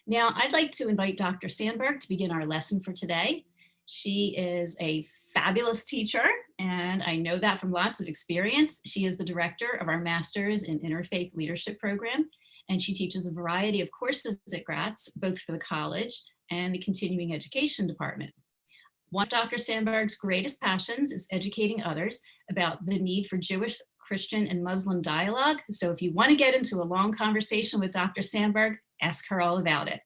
Now, I'd like to invite Dr. Sandberg to begin our lesson for today. She is a fabulous teacher, and I know that from lots of experience. She is the director of our Masters in Interfaith Leadership program, and she teaches a variety of courses at Gratz, both for the college and the continuing education department. One of Dr. Sandberg's greatest passions is educating others about the need for Jewish, Christian, and Muslim dialogue. So if you want to get into a long conversation with Dr. Sandberg, ask her all about it.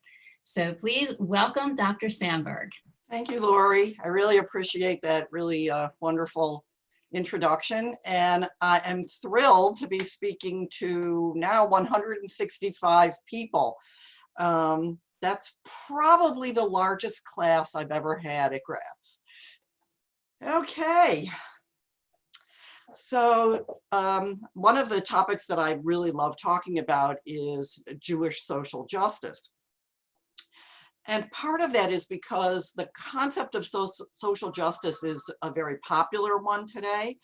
So please welcome Dr. Sandberg. Thank you, Lori. I really appreciate that really wonderful introduction. And I am thrilled to be speaking to now 165 people. That's probably the largest class I've ever had at Gratz. Okay. So one of the topics that I really love talking about is Jewish social justice. And part of that is because the concept of social justice is a very popular one today.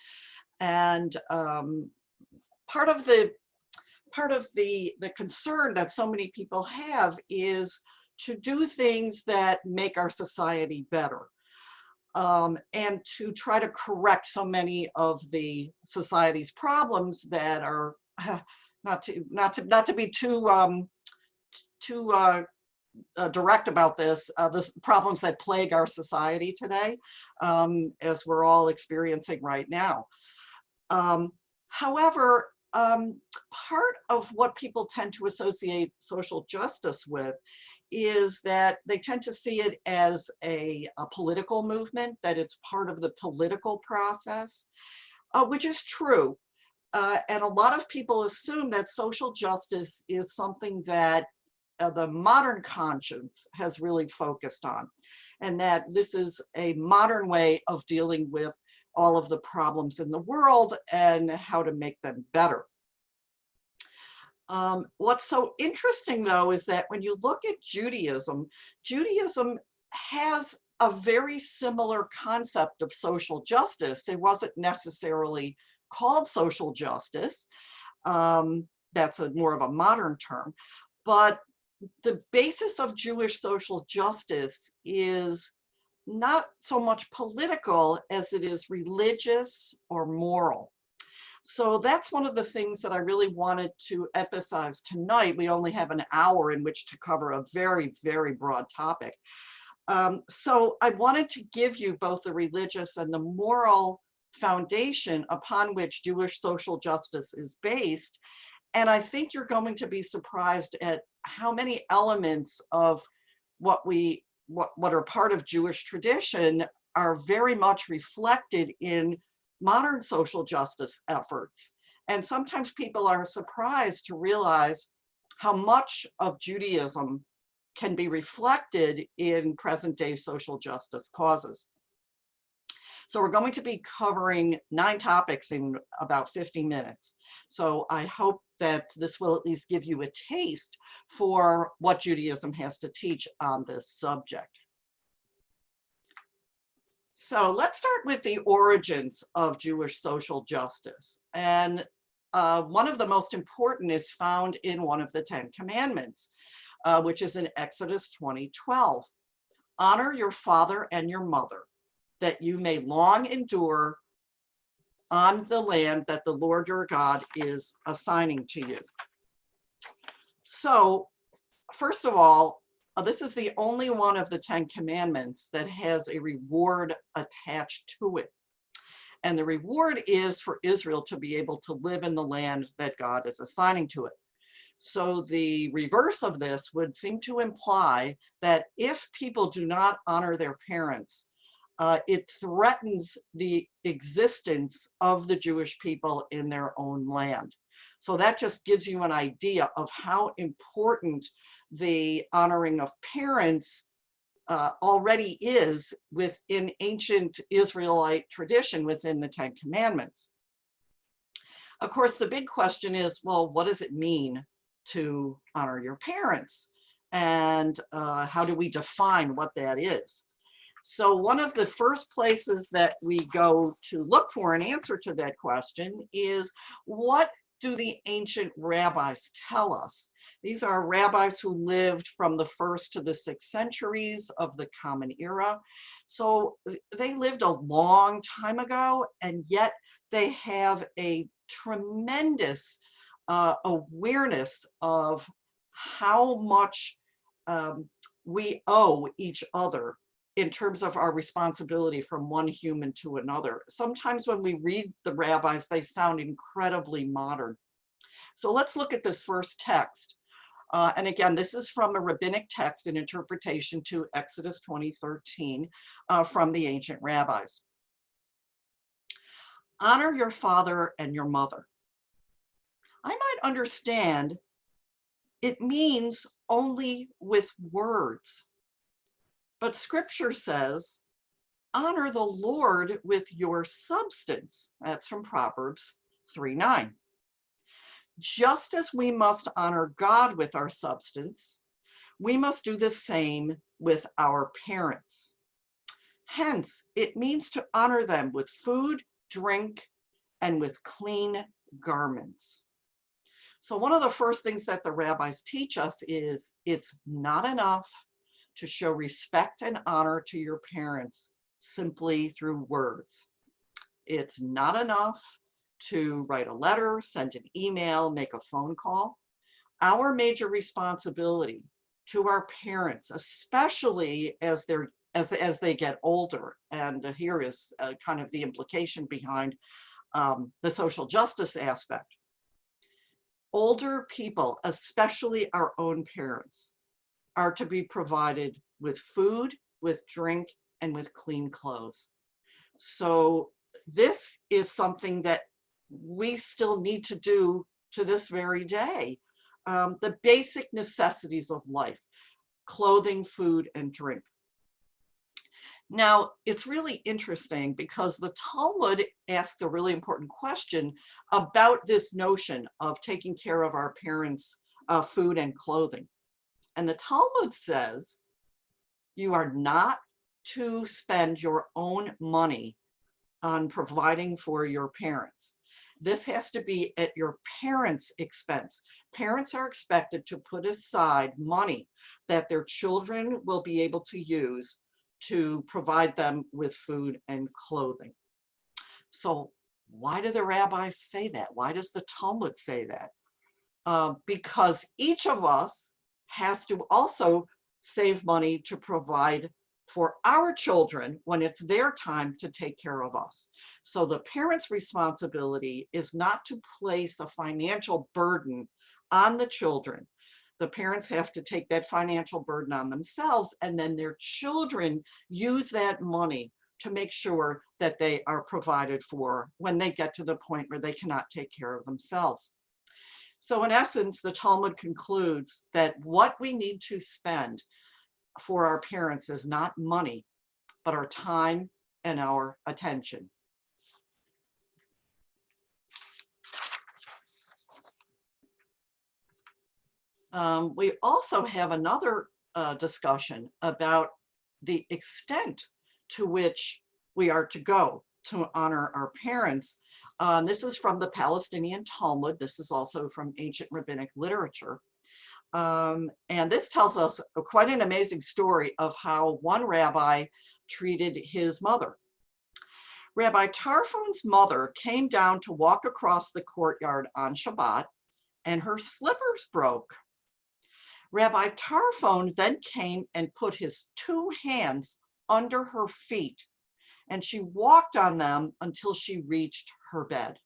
And part of the concern that so many people have is to do things that make our society better. And to try to correct so many of the society's problems that are not to be too direct about this, the problems that plague our society today, as we're all experiencing right now. However, part of what people tend to associate social justice with is that they tend to see it as a political movement, that it's part of the political process, which is true. And a lot of people assume that social justice is something that the modern conscience has really focused on, and that this is a modern way of dealing with all of the problems in the world and how to make them better. What's so interesting, though, is that when you look at Judaism, Judaism has a very similar concept of social justice. It wasn't necessarily called social justice. That's more of a modern term. But the basis of Jewish social justice is not so much political as it is religious or moral. So that's one of the things that I really wanted to emphasize tonight. We only have an hour in which to cover a very, very broad topic. So I wanted to give you both the religious and the moral foundation upon which Jewish social justice is based. And I think you're going to be surprised at how many elements of what are part of Jewish tradition are very much reflected in modern social justice efforts. And sometimes people are surprised to realize how much of Judaism can be reflected in present-day social justice causes. So we're going to be covering 9 topics in about 50 minutes. So I hope that this will at least give you a taste for what Judaism has to teach on this subject. So let's start with the origins of Jewish social justice. And one of the most important is found in one of the 10 commandments, which is in Exodus 20:12. Honor your father and your mother, that you may long endure on the land that the Lord your God is assigning to you. So first of all, this is the only one of the 10 commandments that has a reward attached to it. And the reward is for Israel to be able to live in the land that God is assigning to it. So the reverse of this would seem to imply that if people do not honor their parents, it threatens the existence of the Jewish people in their own land. So that just gives you an idea of how important the honoring of parents already is within ancient Israelite tradition within the 10 Commandments. Of course, the big question is, well, what does it mean to honor your parents? And how do we define what that is? So one of the first places that we go to look for an answer to that question is, what do the ancient rabbis tell us? These are rabbis who lived from the 1st to the 6th centuries of the Common Era. So they lived a long time ago, and yet they have a tremendous awareness of how much we owe each other in terms of our responsibility from one human to another. Sometimes when we read the rabbis, they sound incredibly modern. So let's look at this first text. And again, this is from a rabbinic text in interpretation to Exodus 20:13 from the ancient rabbis. Honor your father and your mother. I might understand it means only with words. But scripture says, honor the Lord with your substance. That's from Proverbs 3:9. Just as we must honor God with our substance, we must do the same with our parents. Hence, it means to honor them with food, drink, and with clean garments. So one of the first things that the rabbis teach us is it's not enough to show respect and honor to your parents simply through words. It's not enough to write a letter, send an email, make a phone call. Our major responsibility to our parents, especially as they get older, and here is kind of the implication behind the social justice aspect. Older people, especially our own parents, are to be provided with food, with drink, and with clean clothes. So this is something that we still need to do to this very day. The basic necessities of life, clothing, food, and drink. Now, it's really interesting because the Talmud asks a really important question about this notion of taking care of our parents' food and clothing. And the Talmud says, you are not to spend your own money on providing for your parents. This has to be at your parents' expense. Parents are expected to put aside money that their children will be able to use to provide them with food and clothing. So why do the rabbis say that? Why does the Talmud say that? Because each of us has to also save money to provide for our children when it's their time to take care of us. So the parents' responsibility is not to place a financial burden on the children. The parents have to take that financial burden on themselves, and then their children use that money to make sure that they are provided for when they get to the point where they cannot take care of themselves. So in essence, the Talmud concludes that what we need to spend for our parents is not money, but our time and our attention. We also have another discussion about the extent to which we are to go to honor our parents. This is from the Palestinian Talmud. This is also from ancient rabbinic literature. And this tells us quite an amazing story of how one rabbi treated his mother. Rabbi Tarfon's mother came down to walk across the courtyard on Shabbat, and her slippers broke. Rabbi Tarfon then came and put his 2 hands under her feet, and she walked on them until she reached her bed.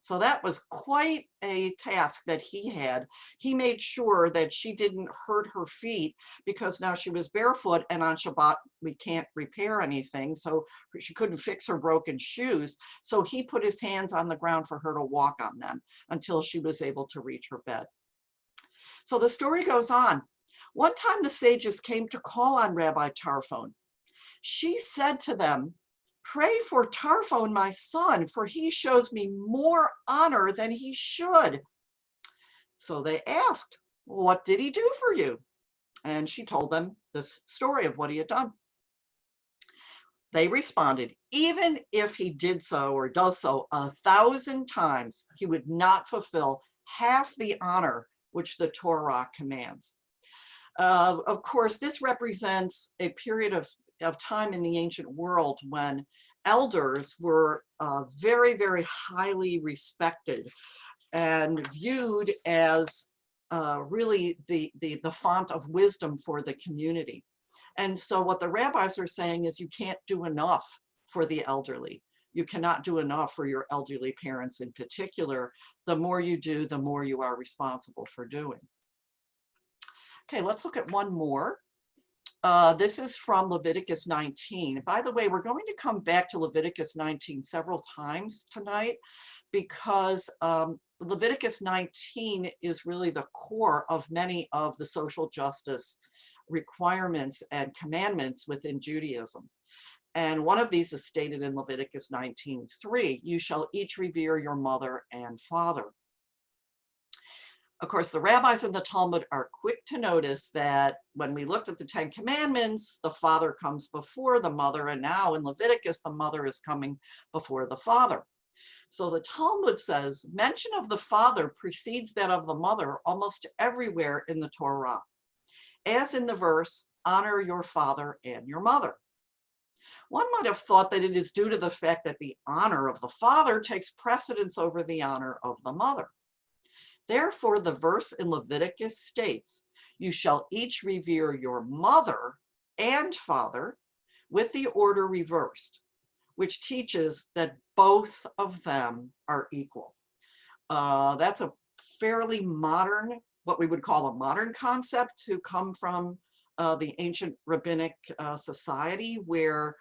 So that was quite a task that he had. He made sure that she didn't hurt her feet, because now she was barefoot, and on Shabbat we can't repair anything, so she couldn't fix her broken shoes. So he put his hands on the ground for her to walk on them until she was able to reach her bed. So the story goes on. One time the sages came to call on Rabbi Tarfon. She said to them, "Pray for Tarfon, my son, for he shows me more honor than he should." So they asked, "What did he do for you?" And she told them this story of what he had done. They responded, even if he did so or does so 1,000 times, he would not fulfill half the honor which the Torah commands. Of course, this represents a period of time in the ancient world when elders were very, very highly respected and viewed as really the font of wisdom for the community. And so what the rabbis are saying is you can't do enough for the elderly. You cannot do enough for your elderly parents in particular. The more you do, the more you are responsible for doing. Okay, let's look at one more. This is from Leviticus 19. By the way, we're going to come back to Leviticus 19 several times tonight because Leviticus 19 is really the core of many of the social justice requirements and commandments within Judaism. And one of these is stated in Leviticus 19:3, you shall each revere your mother and father. Of course, the rabbis in the Talmud are quick to notice that when we looked at the 10 Commandments, the father comes before the mother, and now in Leviticus, the mother is coming before the father. So the Talmud says, mention of the father precedes that of the mother almost everywhere in the Torah. As in the verse, honor your father and your mother. One might have thought that it is due to the fact that the honor of the father takes precedence over the honor of the mother. Therefore, the verse in Leviticus states, you shall each revere your mother and father with the order reversed, which teaches that both of them are equal. That's a fairly modern, what we would call a modern concept to come from the ancient rabbinic society where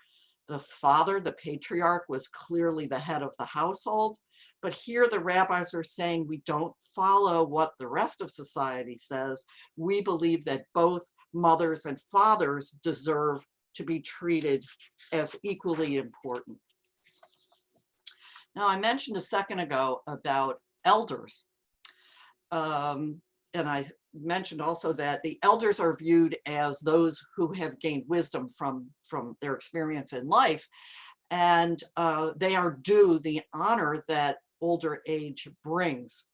the father, the patriarch, was clearly the head of the household. But here the rabbis are saying we don't follow what the rest of society says. We believe that both mothers and fathers deserve to be treated as equally important. Now, I mentioned a second ago about elders. And I mentioned also that the elders are viewed as those who have gained wisdom from their experience in life. And they are due the honor that older age brings.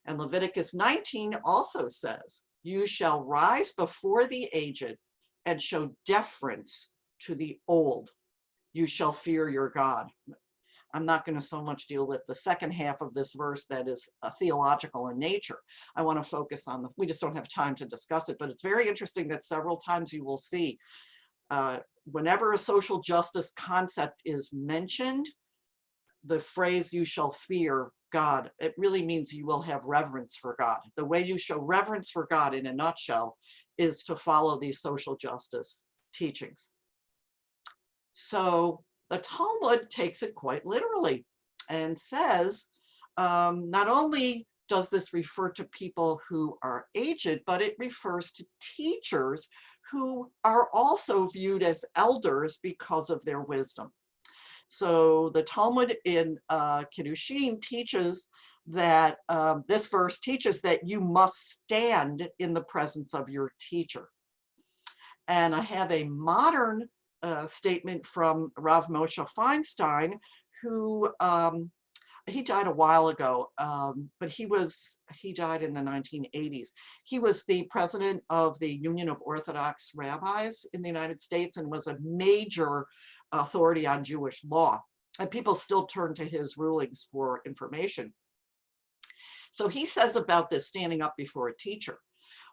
And Leviticus 19 also says, you shall rise before the aged and show deference to the old. You shall fear your God. I'm not going to so much deal with the second half of this verse that is theological in nature. I want to focus on we just don't have time to discuss it, but it's very interesting that several times you will see whenever a social justice concept is mentioned, the phrase you shall fear God, it really means you will have reverence for God. The way you show reverence for God in a nutshell is to follow these social justice teachings. So the Talmud takes it quite literally and says, not only does this refer to people who are aged, but it refers to teachers who are also viewed as elders because of their wisdom. So the Talmud in Kiddushin teaches that this verse teaches that you must stand in the presence of your teacher. And I have a modern statement from Rav Moshe Feinstein, who he died a while ago, but he died in the 1980s. He was the president of the Union of Orthodox Rabbis in the United States and was a major authority on Jewish law. And people still turn to his rulings for information. So he says about this standing up before a teacher.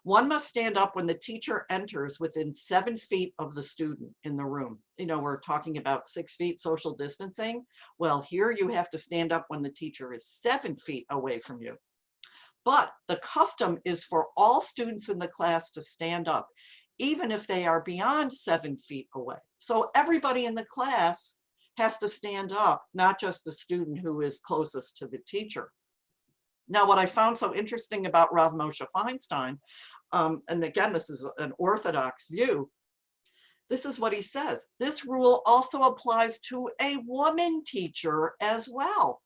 One must stand up when the teacher enters within 7 feet of the student in the room. You know, we're talking about 6 feet social distancing. Well, here you have to stand up when the teacher is 7 feet away from you. But the custom is for all students in the class to stand up, even if they are beyond 7 feet away. So everybody in the class has to stand up, not just the student who is closest to the teacher. Now, what I found so interesting about Rav Moshe Feinstein, and again, this is an Orthodox view, this is what he says. This rule also applies to a woman teacher as well.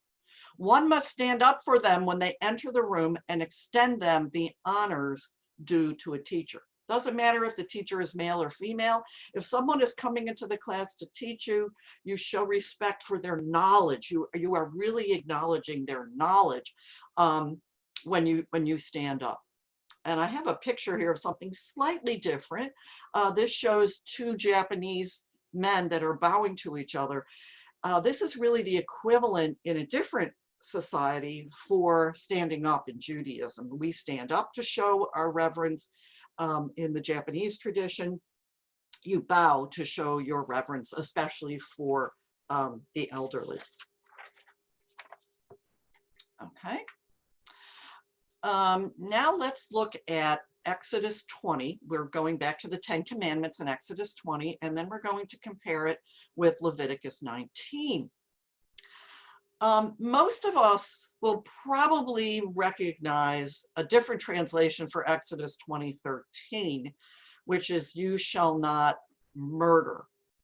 One must stand up for them when they enter the room and extend them the honors due to a teacher. Doesn't matter if the teacher is male or female. If someone is coming into the class to teach you, you show respect for their knowledge. You are really acknowledging their knowledge when you stand up. And I have a picture here of something slightly different. This shows two Japanese men that are bowing to each other. This is really the equivalent in a different society for standing up in Judaism. We stand up to show our reverence. In the Japanese tradition, you bow to show your reverence, especially for the elderly. Okay. Now let's look at Exodus 20. We're going back to the 10 Commandments in Exodus 20, and then we're going to compare it with Leviticus 19. Most of us will probably recognize a different translation for Exodus 20:13, which is "you shall not murder."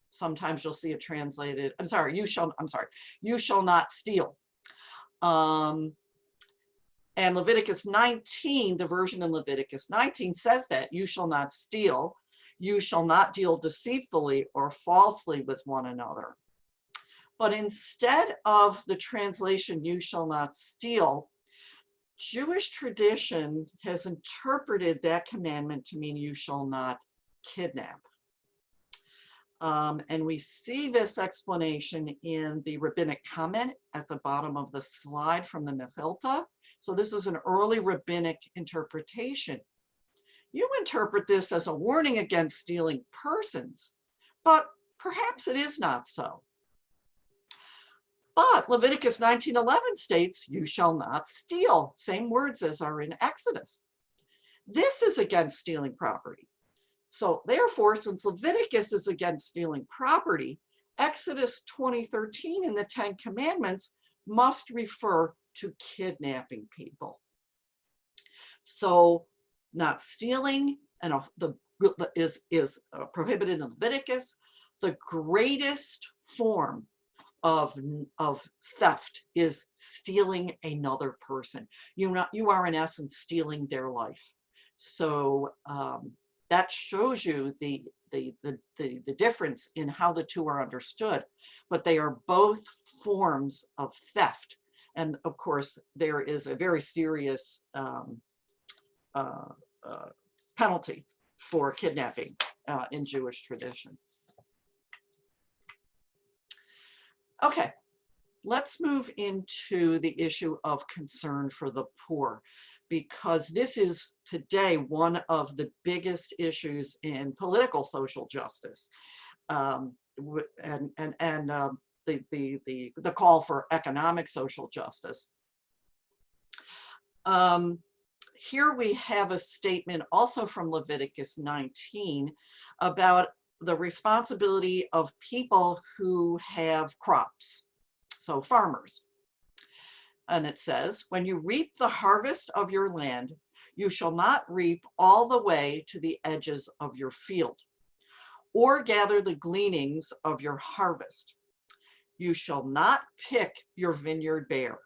Sometimes you'll see it translated, you shall not steal. And Leviticus 19, the version in Leviticus 19 says that you shall not steal, you shall not deal deceitfully or falsely with one another. But instead of the translation, you shall not steal, Jewish tradition has interpreted that commandment to mean you shall not kidnap. And we see this explanation in the rabbinic comment at the bottom of the slide from the Mechilta. So this is an early rabbinic interpretation. You interpret this as a warning against stealing persons, but perhaps it is not so. But Leviticus 19:11 states, you shall not steal, same words as are in Exodus. This is against stealing property. So therefore, since Leviticus is against stealing property, Exodus 20:13 in the 10 Commandments must refer to kidnapping people. So not stealing is prohibited in Leviticus. The greatest form of theft is stealing another person. You are in essence stealing their life. So that shows you the difference in how the two are understood, but they are both forms of theft. And of course, there is a very serious penalty for kidnapping in Jewish tradition. Okay, let's move into the issue of concern for the poor, because this is today one of the biggest issues in political social justice, and the call for economic social justice. Here we have a statement also from Leviticus 19 about the responsibility of people who have crops, so farmers. And it says, when you reap the harvest of your land, you shall not reap all the way to the edges of your field, or gather the gleanings of your harvest. You shall not pick your vineyard bare,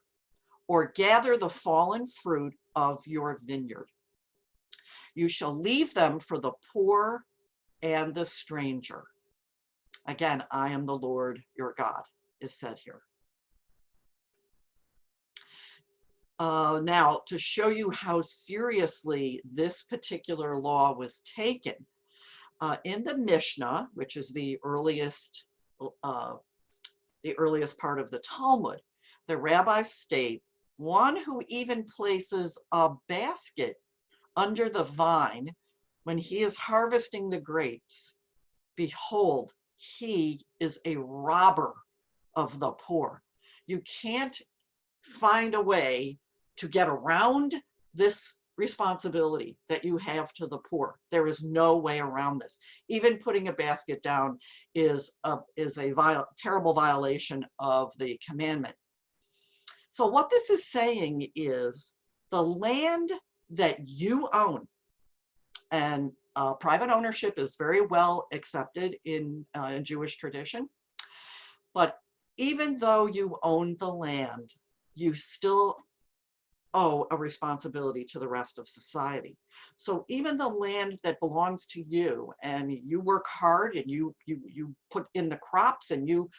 or gather the fallen fruit of your vineyard. You shall leave them for the poor and the stranger. Again, I am the Lord your God, is said here. Now, to show you how seriously this particular law was taken, in the Mishnah, which is the earliest part of the Talmud, the rabbis state, one who even places a basket under the vine when he is harvesting the grapes, behold, he is a robber of the poor. You can't find a way to get around this responsibility that you have to the poor. There is no way around this. Even putting a basket down is a terrible violation of the commandment. So what this is saying is the land that you own, and private ownership is very well accepted in Jewish tradition, but even though you own the land, you still owe a responsibility to the rest of society. So even the land that belongs to you, and you work hard and you put in the crops, and you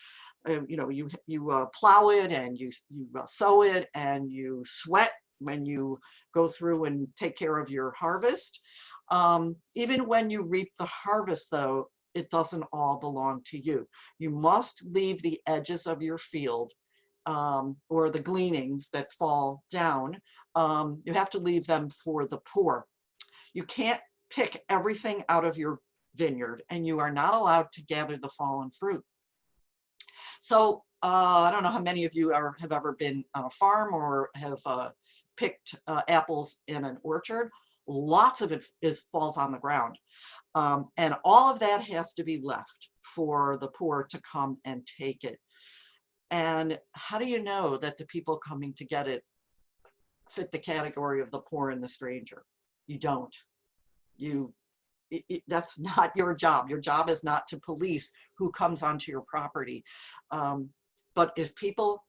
plow it, and you sow it, and you sweat when you go through and take care of your harvest. Even when you reap the harvest, though, it doesn't all belong to you. You must leave the edges of your field, or the gleanings that fall down. You have to leave them for the poor. You can't pick everything out of your vineyard, and you are not allowed to gather the fallen fruit. So I don't know how many of you have ever been on a farm or have picked apples in an orchard. Lots of it falls on the ground. And all of that has to be left for the poor to come and take it. And how do you know that the people coming to get it fit the category of the poor and the stranger? You don't. That's not your job. Your job is not to police who comes onto your property. But if people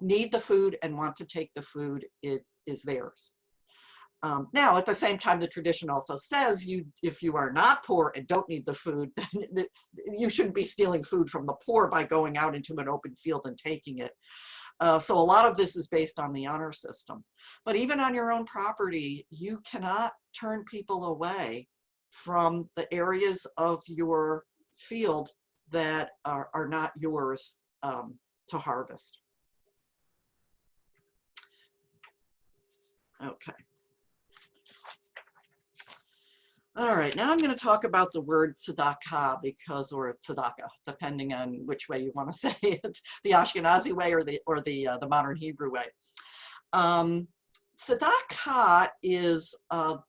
need the food and want to take the food, it is theirs. Now, at the same time, the tradition also says if you are not poor and don't need the food, then you shouldn't be stealing food from the poor by going out into an open field and taking it. So a lot of this is based on the honor system. But even on your own property, you cannot turn people away from the areas of your field that are not yours to harvest. Okay. All right, now I'm going to talk about the word tzedakah, or tzedakah, depending on which way you want to say it, the Ashkenazi way or the modern Hebrew way. Tzedakah is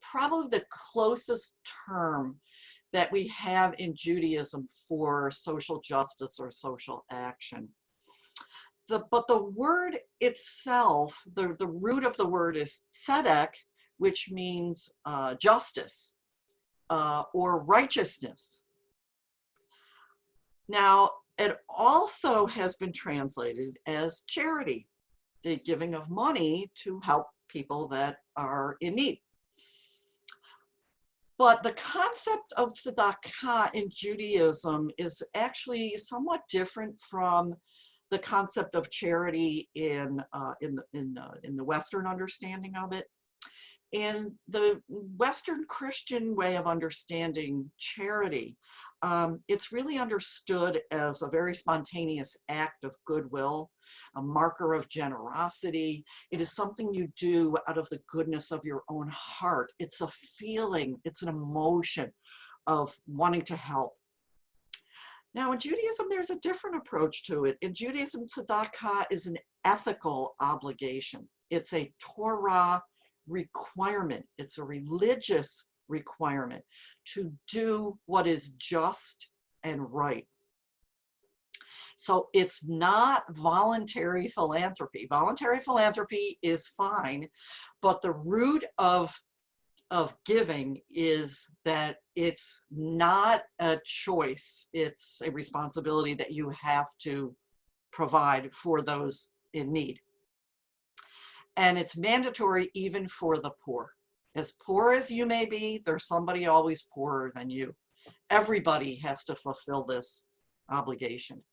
probably the closest term that we have in Judaism for social justice or social action. But the word itself, the root of the word is tzedek, which means justice. Or righteousness. Now, it also has been translated as charity, the giving of money to help people that are in need. But the concept of tzedakah in Judaism is actually somewhat different from the concept of charity in the Western understanding of it. In the Western Christian way of understanding charity, it's really understood as a very spontaneous act of goodwill, a marker of generosity. It is something you do out of the goodness of your own heart. It's a feeling, it's an emotion of wanting to help. Now, in Judaism, there's a different approach to it. In Judaism, tzedakah is an ethical obligation. It's a Torah requirement. It's a religious requirement to do what is just and right. So it's not voluntary philanthropy. Voluntary philanthropy is fine, but the root of giving is that it's not a choice. It's a responsibility that you have to provide for those in need. And it's mandatory even for the poor. As poor as you may be, there's somebody always poorer than you. Everybody has to fulfill this obligation.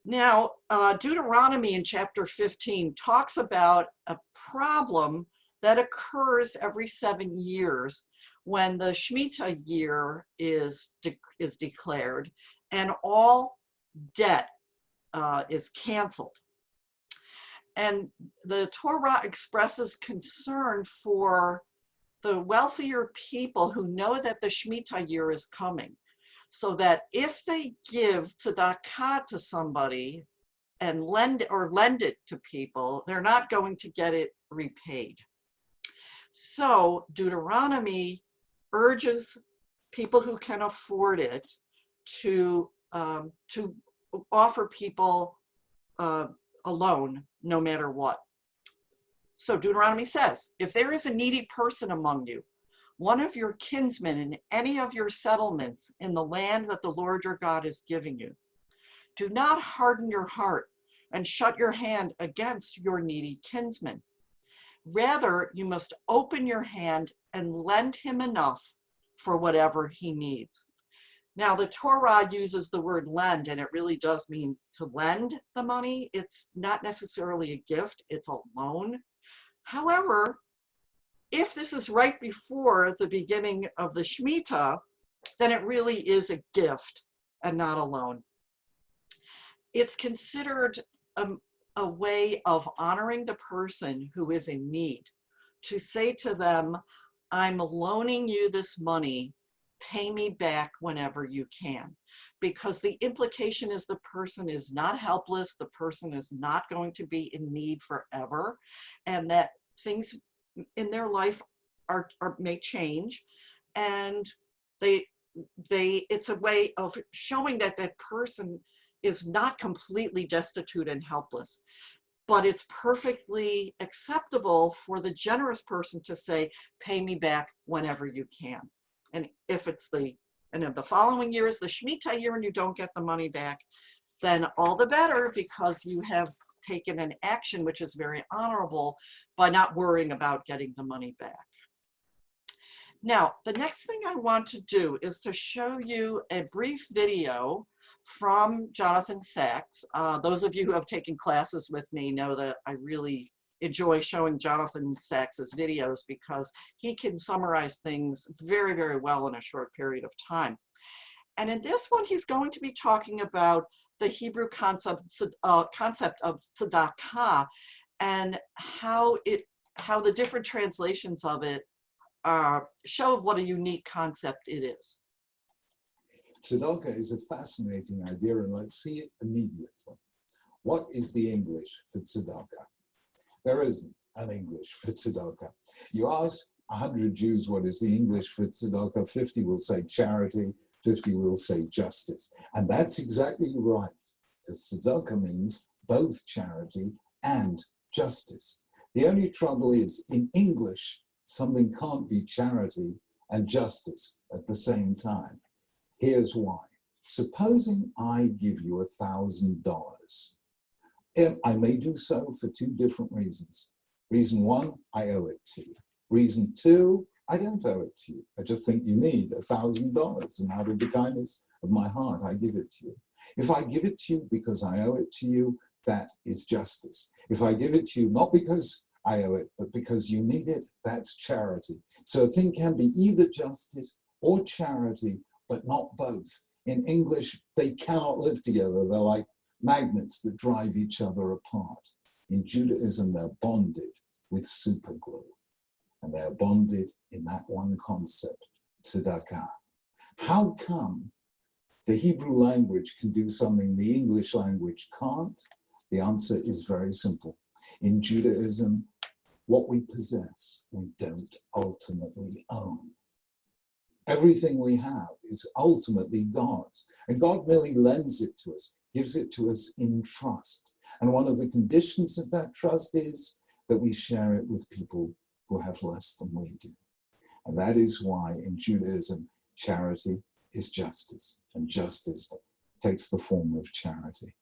Now, Deuteronomy in chapter 15 talks about a problem that occurs every 7 years when the Shemitah year is declared and all debt is canceled. And the Torah expresses concern for the wealthier people who know that the Shemitah year is coming, so that if they give tzedakah to somebody and lend it to people, they're not going to get it repaid. So Deuteronomy urges people who can afford it to offer people a loan no matter what. So Deuteronomy says, if there is a needy person among you, one of your kinsmen in any of your settlements in the land that the Lord your God is giving you, do not harden your heart and shut your hand against your needy kinsman. Rather, you must open your hand and lend him enough for whatever he needs. Now, the Torah uses the word lend, and it really does mean to lend the money. It's not necessarily a gift, it's a loan. However, if this is right before the beginning of the Shemitah, then it really is a gift and not a loan. It's considered a way of honoring the person who is in need, to say to them, I'm loaning you this money, pay me back whenever you can. Because the implication is the person is not helpless, the person is not going to be in need forever, and that things in their life may change, and it's a way of showing that that person is not completely destitute and helpless. But it's perfectly acceptable for the generous person to say, pay me back whenever you can. And if it's if the following year is the Shemitah year and you don't get the money back, then all the better, because you have taken an action which is very honorable by not worrying about getting the money back. Now, the next thing I want to do is to show you a brief video from Jonathan Sacks. Those of you who have taken classes with me know that I really enjoy showing Jonathan Sacks's videos because he can summarize things very, very well in a short period of time. And in this one, he's going to be talking about the Hebrew concept of tzedakah and how the different translations of it show what a unique concept it is. Tzedakah is a fascinating idea, and let's see it immediately. What is the English for tzedakah? There isn't an English for tzedakah. You ask 100 Jews what is the English for tzedakah, 50 will say charity, 50 will say justice. And that's exactly right, because tzedakah means both charity and justice. The only trouble is, in English, something can't be charity and justice at the same time. Here's why. Supposing I give you $1,000. I may do so for two different reasons. Reason one, I owe it to you. Reason two, I don't owe it to you. I just think you need $1,000, and out of the kindness of my heart, I give it to you. If I give it to you because I owe it to you, that is justice. If I give it to you not because I owe it, but because you need it, that's charity. So a thing can be either justice or charity, but not both. In English, they cannot live together. They're like magnets that drive each other apart. In Judaism, they're bonded with super glue. And they're bonded in that one concept, tzedakah. How come the Hebrew language can do something the English language can't? The answer is very simple. In Judaism, what we possess, we don't ultimately own. Everything we have is ultimately God's, and God merely lends it to us, gives it to us in trust. And one of the conditions of that trust is that we share it with people who have less than we do. And that is why in Judaism, charity is justice, and justice takes the form of charity.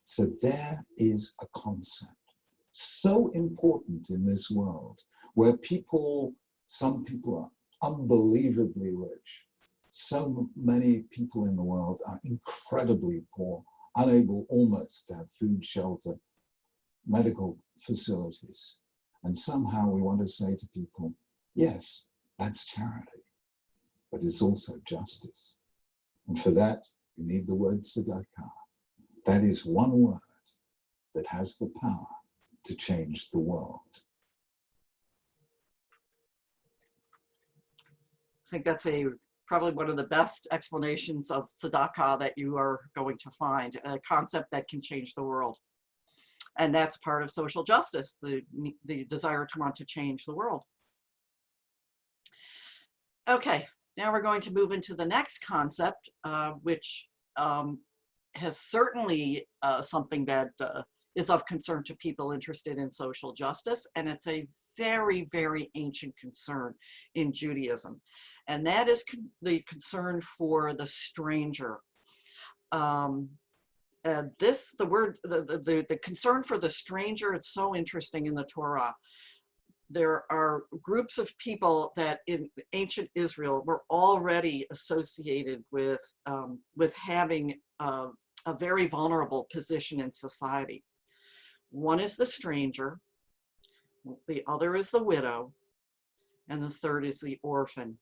So there is a concept so important in this world where some people are unbelievably rich. So many people in the world are incredibly poor, unable almost to have food, shelter, medical facilities. And somehow we want to say to people, yes, that's charity, but it's also justice. And for that, you need the word tzedakah. That is one word that has the power to change the world. I think that's probably one of the best explanations of tzedakah that you are going to find, a concept that can change the world. And that's part of social justice, the desire to want to change the world. Okay, now we're going to move into the next concept, which has certainly something that is of concern to people interested in social justice, and it's a very, very ancient concern in Judaism, and that is the concern for the stranger. The concern for the stranger, it's so interesting in the Torah. there are groups of people that in ancient Israel were already associated with having a very vulnerable position in society. One is the stranger, the other is the widow, and the third is the orphan.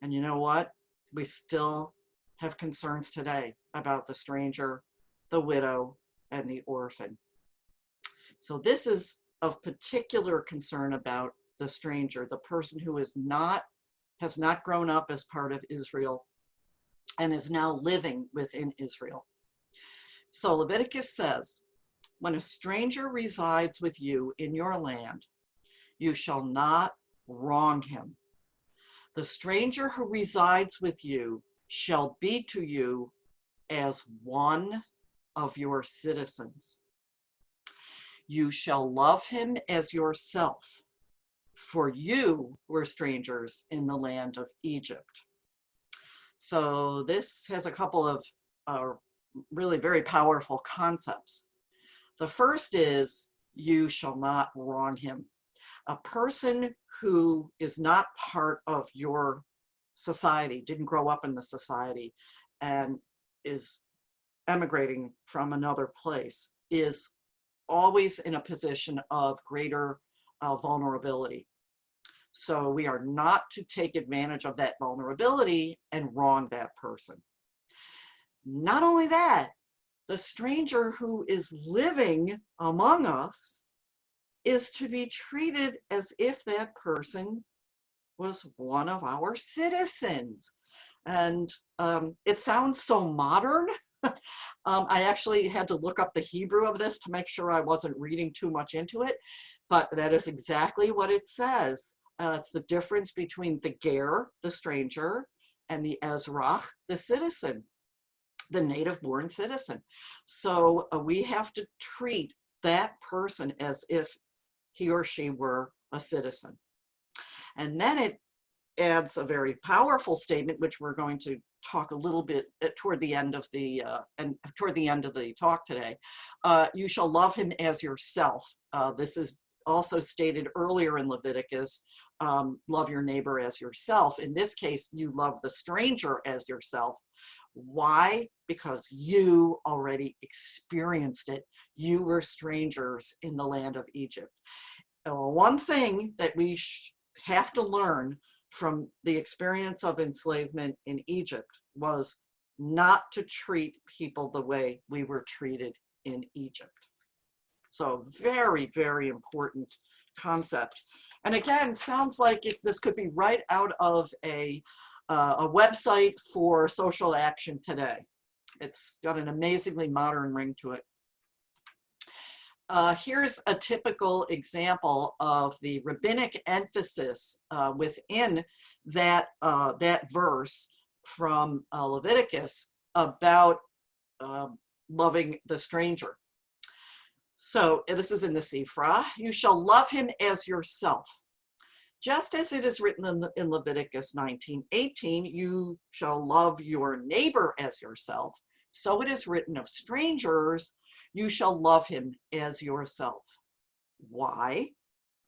And you know what? We still have concerns today about the stranger, the widow, and the orphan. So this is of particular concern about the stranger, the person who has not grown up as part of Israel and is now living within Israel. So Leviticus says, when a stranger resides with you in your land, you shall not wrong him. The stranger who resides with you shall be to you as one of your citizens. You shall love him as yourself, for you were strangers in the land of Egypt. So this has a couple of really very powerful concepts. The first is, you shall not wrong him. A person who is not part of your society, didn't grow up in the society, and is emigrating from another place, is always in a position of greater vulnerability. So we are not to take advantage of that vulnerability and wrong that person. Not only that, the stranger who is living among us is to be treated as if that person was one of our citizens. And it sounds so modern. I actually had to look up the Hebrew of this to make sure I wasn't reading too much into it, but that is exactly what it says. It's the difference between the ger, the stranger, and the ezrach, the citizen, the native-born citizen. So we have to treat that person as if he or she were a citizen. And then it adds a very powerful statement, which we're going to talk a little bit toward the end of the talk today. You shall love him as yourself. This is also stated earlier in Leviticus. Love your neighbor as yourself. In this case, you love the stranger as yourself. Why? Because you already experienced it. You were strangers in the land of Egypt. One thing that we have to learn from the experience of enslavement in Egypt was not to treat people the way we were treated in Egypt. So very, very important concept. And again, sounds like this could be right out of a website for social action today. It's got an amazingly modern ring to it. Here's a typical example of the rabbinic emphasis within that verse from Leviticus about loving the stranger. So this is in the Sifra. You shall love him as yourself. Just as it is written in Leviticus 19:18, you shall love your neighbor as yourself. So it is written of strangers, you shall love him as yourself. Why?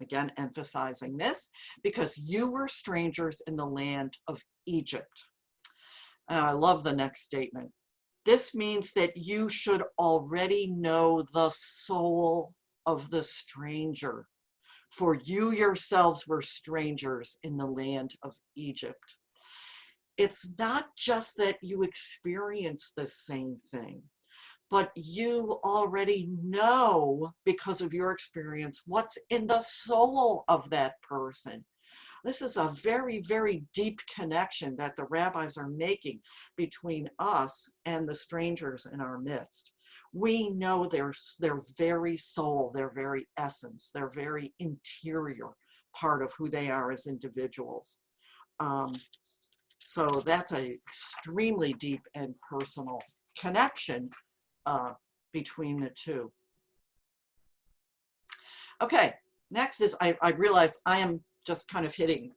Again, emphasizing this, because you were strangers in the land of Egypt. I love the next statement. This means that you should already know the soul of the stranger, for you yourselves were strangers in the land of Egypt. It's not just that you experience the same thing, but you already know, because of your experience, what's in the soul of that person. This is a very, very deep connection that the rabbis are making between us and the strangers in our midst. We know their very soul, their very essence, their very interior part of who they are as individuals. So that's an extremely deep and personal connection between the two. Okay, next is, I realize I am just kind of hitting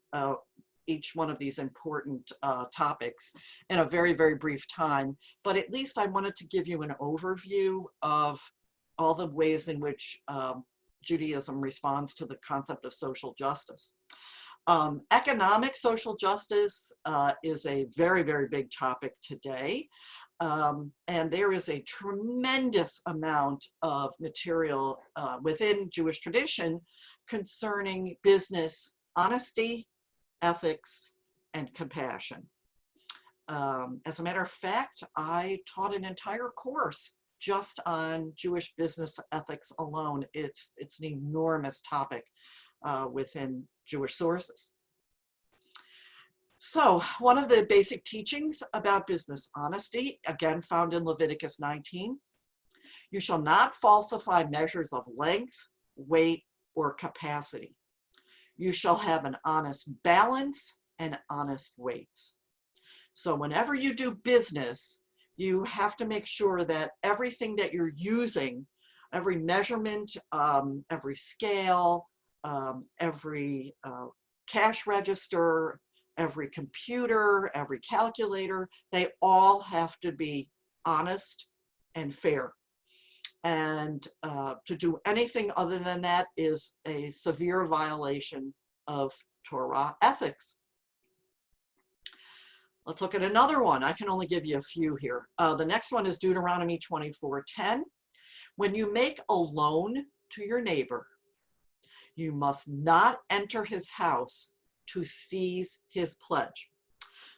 each one of these important topics in a very, very brief time, but at least I wanted to give you an overview of all the ways in which Judaism responds to the concept of social justice. Economic social justice is a very, very big topic today. And there is a tremendous amount of material within Jewish tradition concerning business honesty, ethics, and compassion. As a matter of fact, I taught an entire course just on Jewish business ethics alone. It's an enormous topic within Jewish sources. So one of the basic teachings about business honesty, again found in Leviticus 19, you shall not falsify measures of length, weight, or capacity. You shall have an honest balance and honest weights. So whenever you do business, you have to make sure that everything that you're using, every measurement, every scale, every cash register, every computer, every calculator, they all have to be honest and fair. And to do anything other than that is a severe violation of Torah ethics. Let's look at another one. I can only give you a few here. The next one is Deuteronomy 24:10. When you make a loan to your neighbor, you must not enter his house to seize his pledge.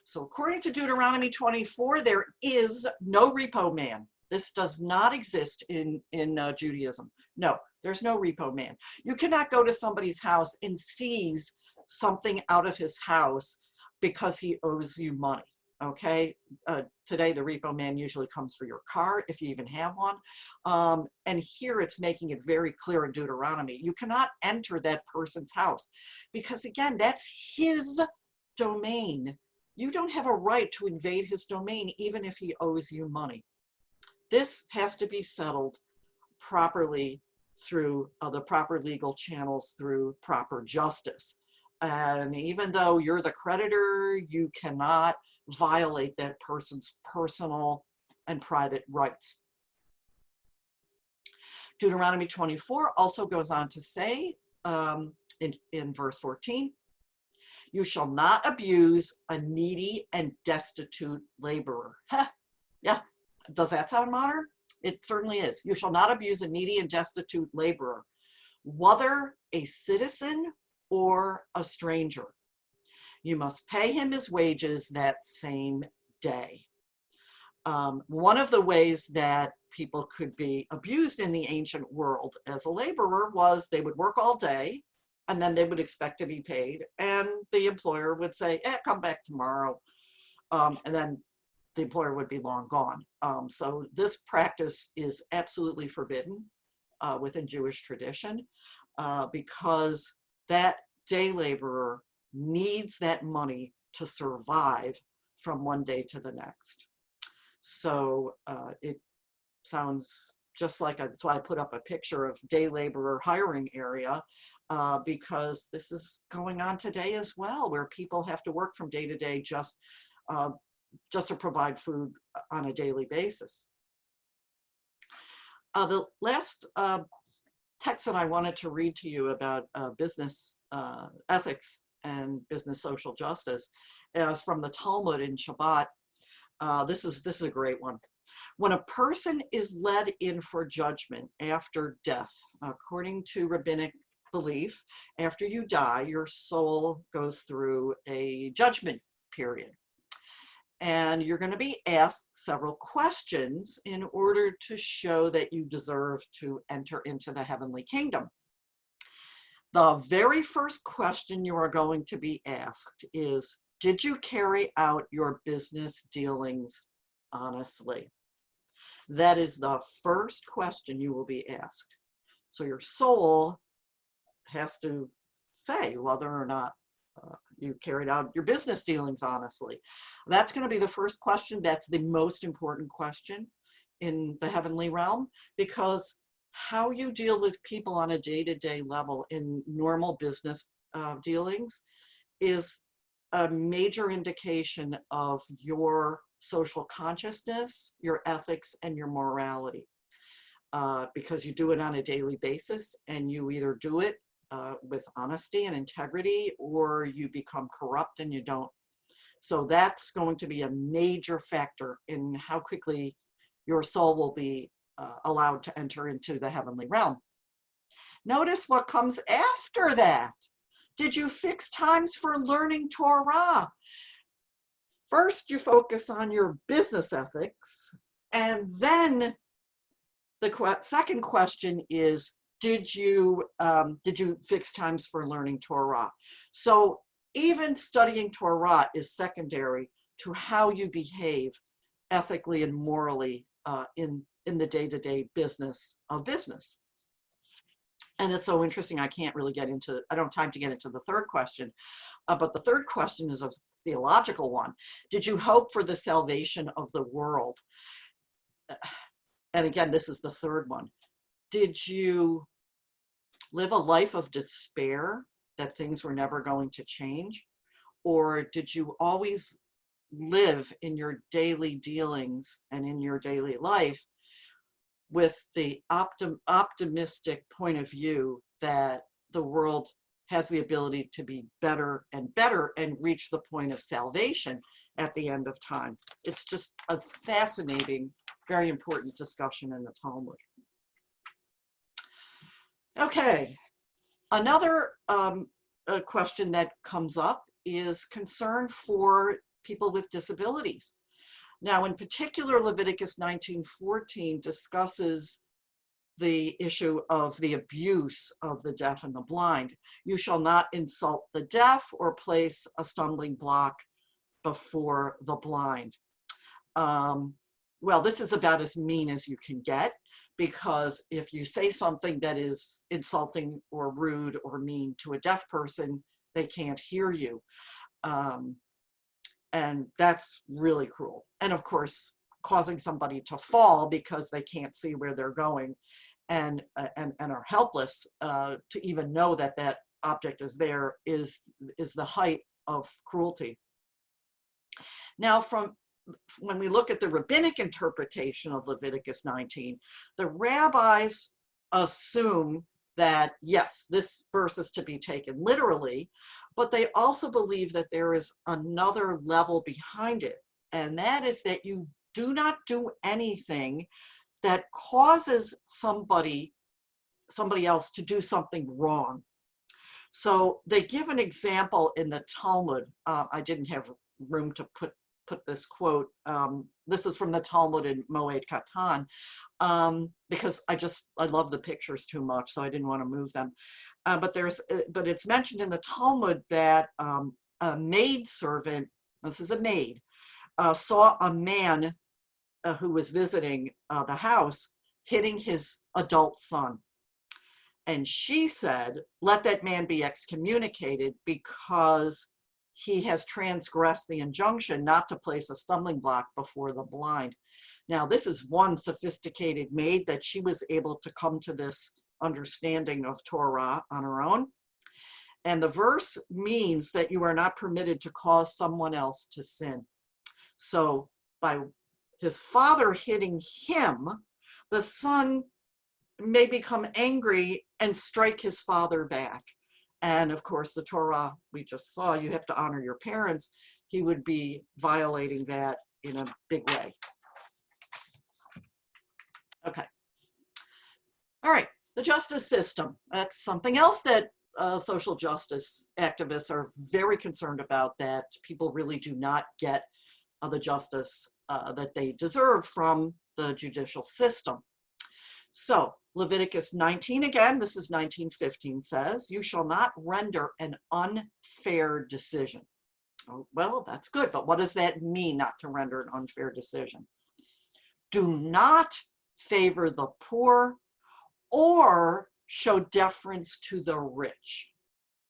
So according to Deuteronomy 24, there is no repo man. This does not exist in Judaism. No, there's no repo man. You cannot go to somebody's house and seize something out of his house because he owes you money, okay? Today, the repo man usually comes for your car, if you even have one. And here it's making it very clear in Deuteronomy, you cannot enter that person's house because, again, that's his domain. You don't have a right to invade his domain, even if he owes you money. This has to be settled properly through the proper legal channels, through proper justice. And even though you're the creditor, you cannot violate that person's personal and private rights. Deuteronomy 24 also goes on to say in verse 14, you shall not abuse a needy and destitute laborer. Yeah, does that sound modern? It certainly is. You shall not abuse a needy and destitute laborer, whether a citizen or a stranger. You must pay him his wages that same day. One of the ways that people could be abused in the ancient world as a laborer was they would work all day and then they would expect to be paid, and the employer would say, come back tomorrow, and then the employer would be long gone. So this practice is absolutely forbidden within Jewish tradition because that day laborer needs that money to survive from one day to the next. So it sounds just like, that's why I put up a picture of day laborer hiring area, because this is going on today as well, where people have to work from day to day just to provide food on a daily basis. The last text that I wanted to read to you about business ethics and business social justice is from the Talmud in Shabbat. This is a great one. When a person is led in for judgment after death, according to rabbinic belief, after you die, your soul goes through a judgment period. And you're going to be asked several questions in order to show that you deserve to enter into the heavenly kingdom. The very first question you are going to be asked is, did you carry out your business dealings honestly? That is the first question you will be asked. So your soul has to say whether or not you carried out your business dealings honestly. That's going to be the first question. That's the most important question in the heavenly realm, because how you deal with people on a day-to-day level in normal business dealings is a major indication of your social consciousness, your ethics, and your morality. because you do it on a daily basis, and you either do it with honesty and integrity, or you become corrupt and you don't. So that's going to be a major factor in how quickly your soul will be allowed to enter into the heavenly realm. Notice what comes after that. Did you fix times for learning Torah? First, you focus on your business ethics, and then the second question is, did you fix times for learning Torah? So even studying Torah is secondary to how you behave ethically and morally in the day-to-day business of business. And it's so interesting, I can't really get into, I don't have time to get into the third question, but the third question is a theological one. Did you hope for the salvation of the world? And again, this is the third one. Did you live a life of despair that things were never going to change? Or did you always live in your daily dealings and in your daily life with the optimistic point of view that the world has the ability to be better and better and reach the point of salvation at the end of time? It's just a fascinating, very important discussion in the Talmud. Okay, another question that comes up is concern for people with disabilities. Now, in particular, Leviticus 19:14 discusses the issue of the abuse of the deaf and the blind. You shall not insult the deaf or place a stumbling block before the blind. Well, this is about as mean as you can get, because if you say something that is insulting or rude or mean to a deaf person, they can't hear you. And that's really cruel. And of course, causing somebody to fall because they can't see where they're going and are helpless to even know that that object is there is the height of cruelty. Now, when we look at the rabbinic interpretation of Leviticus 19, the rabbis assume that, yes, this verse is to be taken literally, but they also believe that there is another level behind it, and that is that you do not do anything that causes somebody else to do something wrong. So they give an example in the Talmud. I didn't have room to put this quote. This is from the Talmud in Moed Katan, because I love the pictures too much, so I didn't want to move them. But it's mentioned in the Talmud that a maidservant, this is a maid, saw a man who was visiting the house hitting his adult son. And she said, let that man be excommunicated because he has transgressed the injunction not to place a stumbling block before the blind. Now, this is one sophisticated maid that she was able to come to this understanding of Torah on her own. And the verse means that you are not permitted to cause someone else to sin. So by his father hitting him, the son may become angry and strike his father back. And of course, the Torah we just saw, you have to honor your parents. He would be violating that in a big way. Okay. All right, the justice system. That's something else that social justice activists are very concerned about, that people really do not get the justice that they deserve from the judicial system. So Leviticus 19, again, this is 19:15, says, you shall not render an unfair decision. Oh, well, that's good, but what does that mean, not to render an unfair decision? Do not favor the poor or show deference to the rich.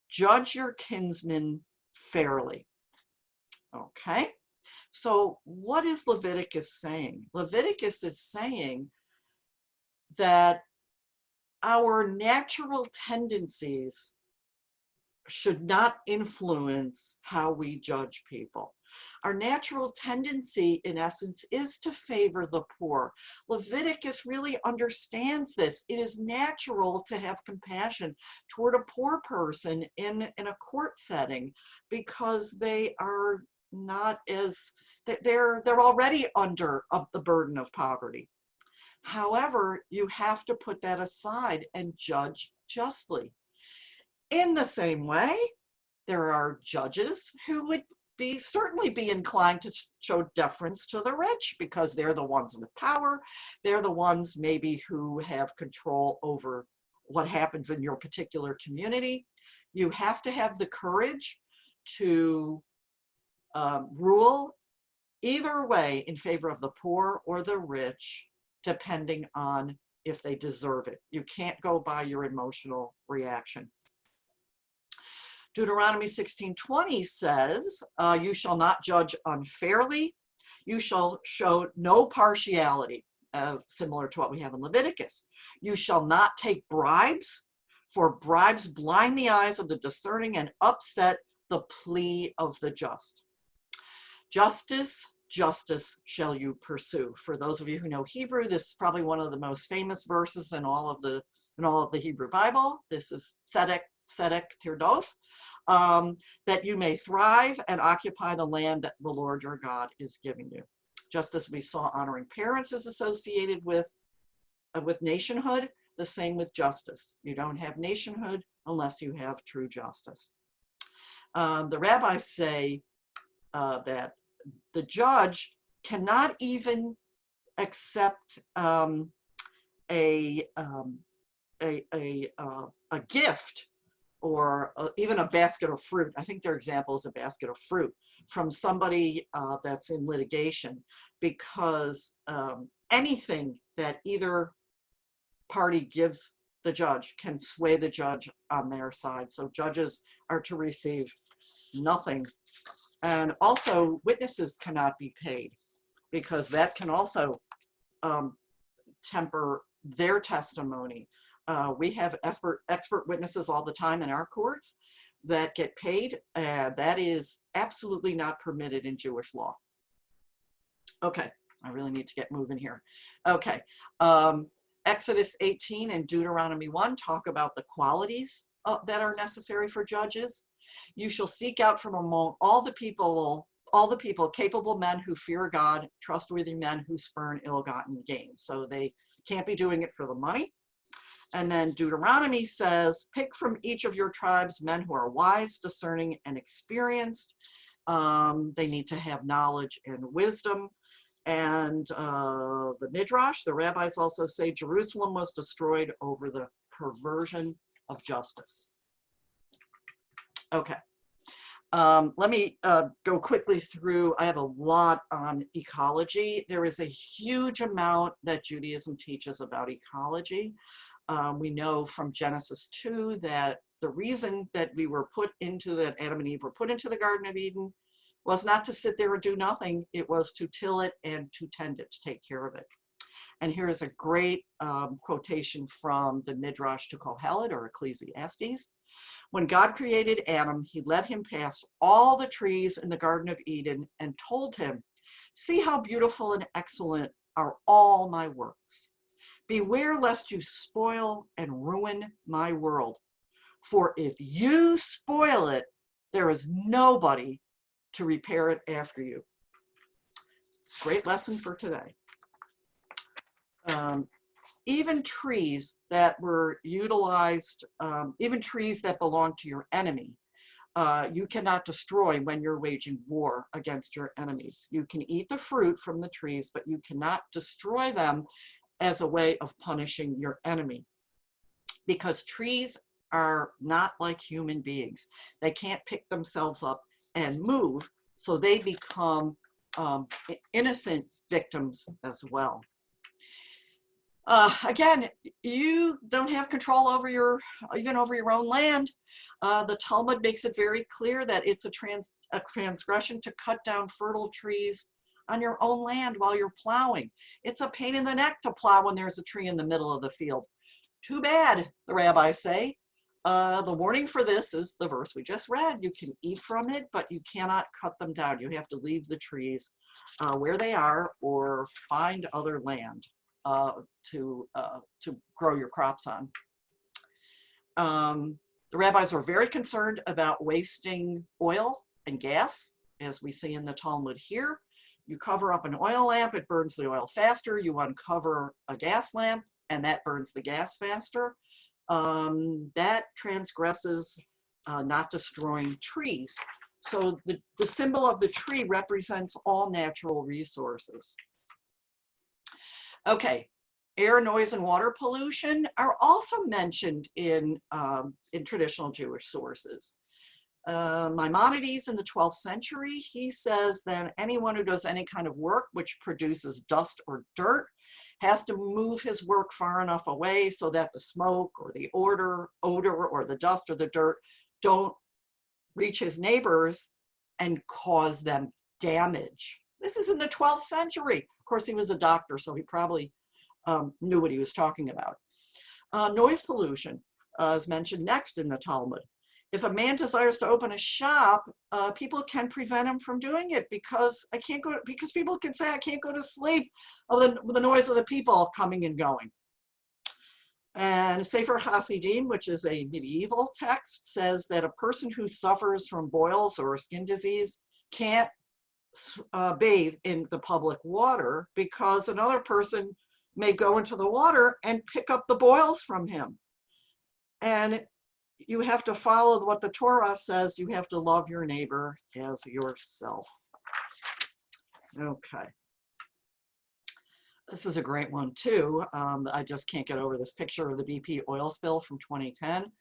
Judge your kinsmen fairly. Okay, so what is Leviticus saying? Leviticus is saying that our natural tendencies should not influence how we judge people. Our natural tendency, in essence, is to favor the poor. Leviticus really understands this. It is natural to have compassion toward a poor person in a court setting because they are not as, they're already under the burden of poverty. However, you have to put that aside and judge justly. In the same way, there are judges who would certainly be inclined to show deference to the rich because they're the ones with power. They're the ones maybe who have control over what happens in your particular community. You have to have the courage to rule either way in favor of the poor or the rich, depending on if they deserve it. You can't go by your emotional reaction. Deuteronomy 16:20 says, you shall not judge unfairly. You shall show no partiality, similar to what we have in Leviticus. You shall not take bribes, for bribes blind the eyes of the discerning and upset the plea of the just. Justice, justice shall you pursue. For those of you who know Hebrew, this is probably one of the most famous verses in all of the Hebrew Bible. This is Tzedek Tirdof, that you may thrive and occupy the land that the Lord your God is giving you. Just as we saw honoring parents is associated with nationhood, the same with justice. You don't have nationhood unless you have true justice. The rabbis say that the judge cannot even accept a gift or even a basket of fruit. I think their example is a basket of fruit from somebody that's in litigation, because anything that either party gives the judge can sway the judge on their side. So judges are to receive nothing. And also witnesses cannot be paid, because that can also temper their testimony. We have expert witnesses all the time in our courts that get paid. That is absolutely not permitted in Jewish law. Okay, I really need to get moving here. Okay, Exodus 18 and Deuteronomy 1 talk about the qualities that are necessary for judges. You shall seek out from among all the people, capable men who fear God, trustworthy men who spurn ill-gotten gain. So they can't be doing it for the money. And then Deuteronomy says, pick from each of your tribes men who are wise, discerning, and experienced. They need to have knowledge and wisdom. And the Midrash, the rabbis also say Jerusalem was destroyed over the perversion of justice. Okay. Let me go quickly through. I have a lot on ecology. There is a huge amount that Judaism teaches about ecology. We know from Genesis 2 that the reason that Adam and Eve were put into the Garden of Eden was not to sit there and do nothing. It was to till it and to tend it, to take care of it. And here is a great quotation from the Midrash to Kohelet, or Ecclesiastes. When God created Adam, he led him past all the trees in the Garden of Eden and told him, see how beautiful and excellent are all my works. Beware lest you spoil and ruin my world. For if you spoil it, there is nobody to repair it after you. Great lesson for today. Even trees that were utilized, even trees that belong to your enemy, you cannot destroy when you're waging war against your enemies. You can eat the fruit from the trees, but you cannot destroy them as a way of punishing your enemy. Because trees are not like human beings. They can't pick themselves up and move, so they become innocent victims as well. Again, you don't have control over even over your own land. The Talmud makes it very clear that it's a transgression to cut down fertile trees on your own land while you're plowing. It's a pain in the neck to plow when there's a tree in the middle of the field. Too bad, the rabbis say. The warning for this is the verse we just read. You can eat from it, but you cannot cut them down. You have to leave the trees where they are or find other land to grow your crops on. The rabbis were very concerned about wasting oil and gas, as we see in the Talmud here. You cover up an oil lamp, it burns the oil faster. You uncover a gas lamp, and that burns the gas faster. That transgresses not destroying trees. So the symbol of the tree represents all natural resources. Okay, air, noise, and water pollution are also mentioned in traditional Jewish sources. Maimonides in the 12th century, he says that anyone who does any kind of work which produces dust or dirt has to move his work far enough away so that the smoke or the odor or the dust or the dirt don't reach his neighbors and cause them damage. This is in the 12th century. Of course, he was a doctor, so he probably knew what he was talking about. Noise pollution is mentioned next in the Talmud. If a man desires to open a shop, people can prevent him from doing it because people can say, I can't go to sleep with the noise of the people coming and going. And Sefer Hasidim, which is a medieval text, says that a person who suffers from boils or skin disease can't bathe in the public water because another person may go into the water and pick up the boils from him. And you have to follow what the Torah says. You have to love your neighbor as yourself. Okay. This is a great one too. I just can't get over this picture of the BP oil spill from 2010.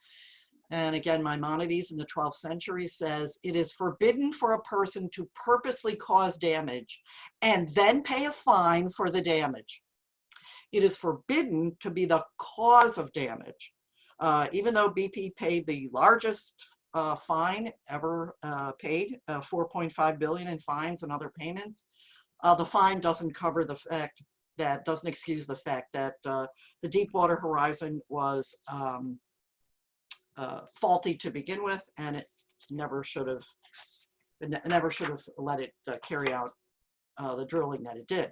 And again, Maimonides in the 12th century says, it is forbidden for a person to purposely cause damage and then pay a fine for the damage. It is forbidden to be the cause of damage. Even though BP paid the largest fine ever paid, 4.5 billion in fines and other payments, the fine doesn't cover the fact that, doesn't excuse the fact that the Deepwater Horizon was faulty to begin with, and it never should have let it carry out the drilling that it did.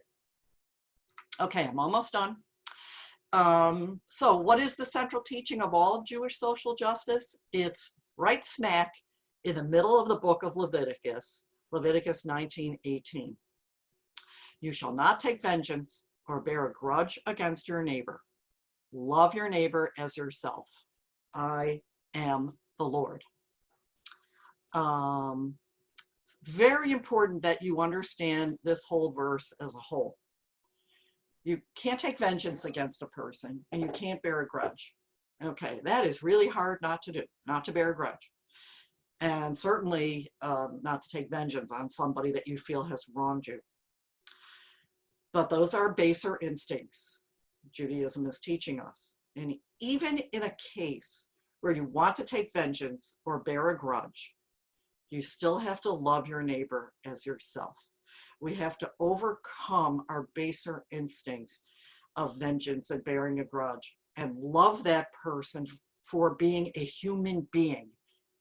Okay, I'm almost done. So what is the central teaching of all of Jewish social justice? It's right smack in the middle of the book of Leviticus, Leviticus 19:18. You shall not take vengeance or bear a grudge against your neighbor. Love your neighbor as yourself. I am the Lord. Very important that you understand this whole verse as a whole. You can't take vengeance against a person, and you can't bear a grudge. Okay, that is really hard not to do, not to bear a grudge. And certainly not to take vengeance on somebody that you feel has wronged you. But those are baser instincts Judaism is teaching us. And even in a case where you want to take vengeance or bear a grudge, you still have to love your neighbor as yourself. We have to overcome our baser instincts of vengeance and bearing a grudge and love that person for being a human being,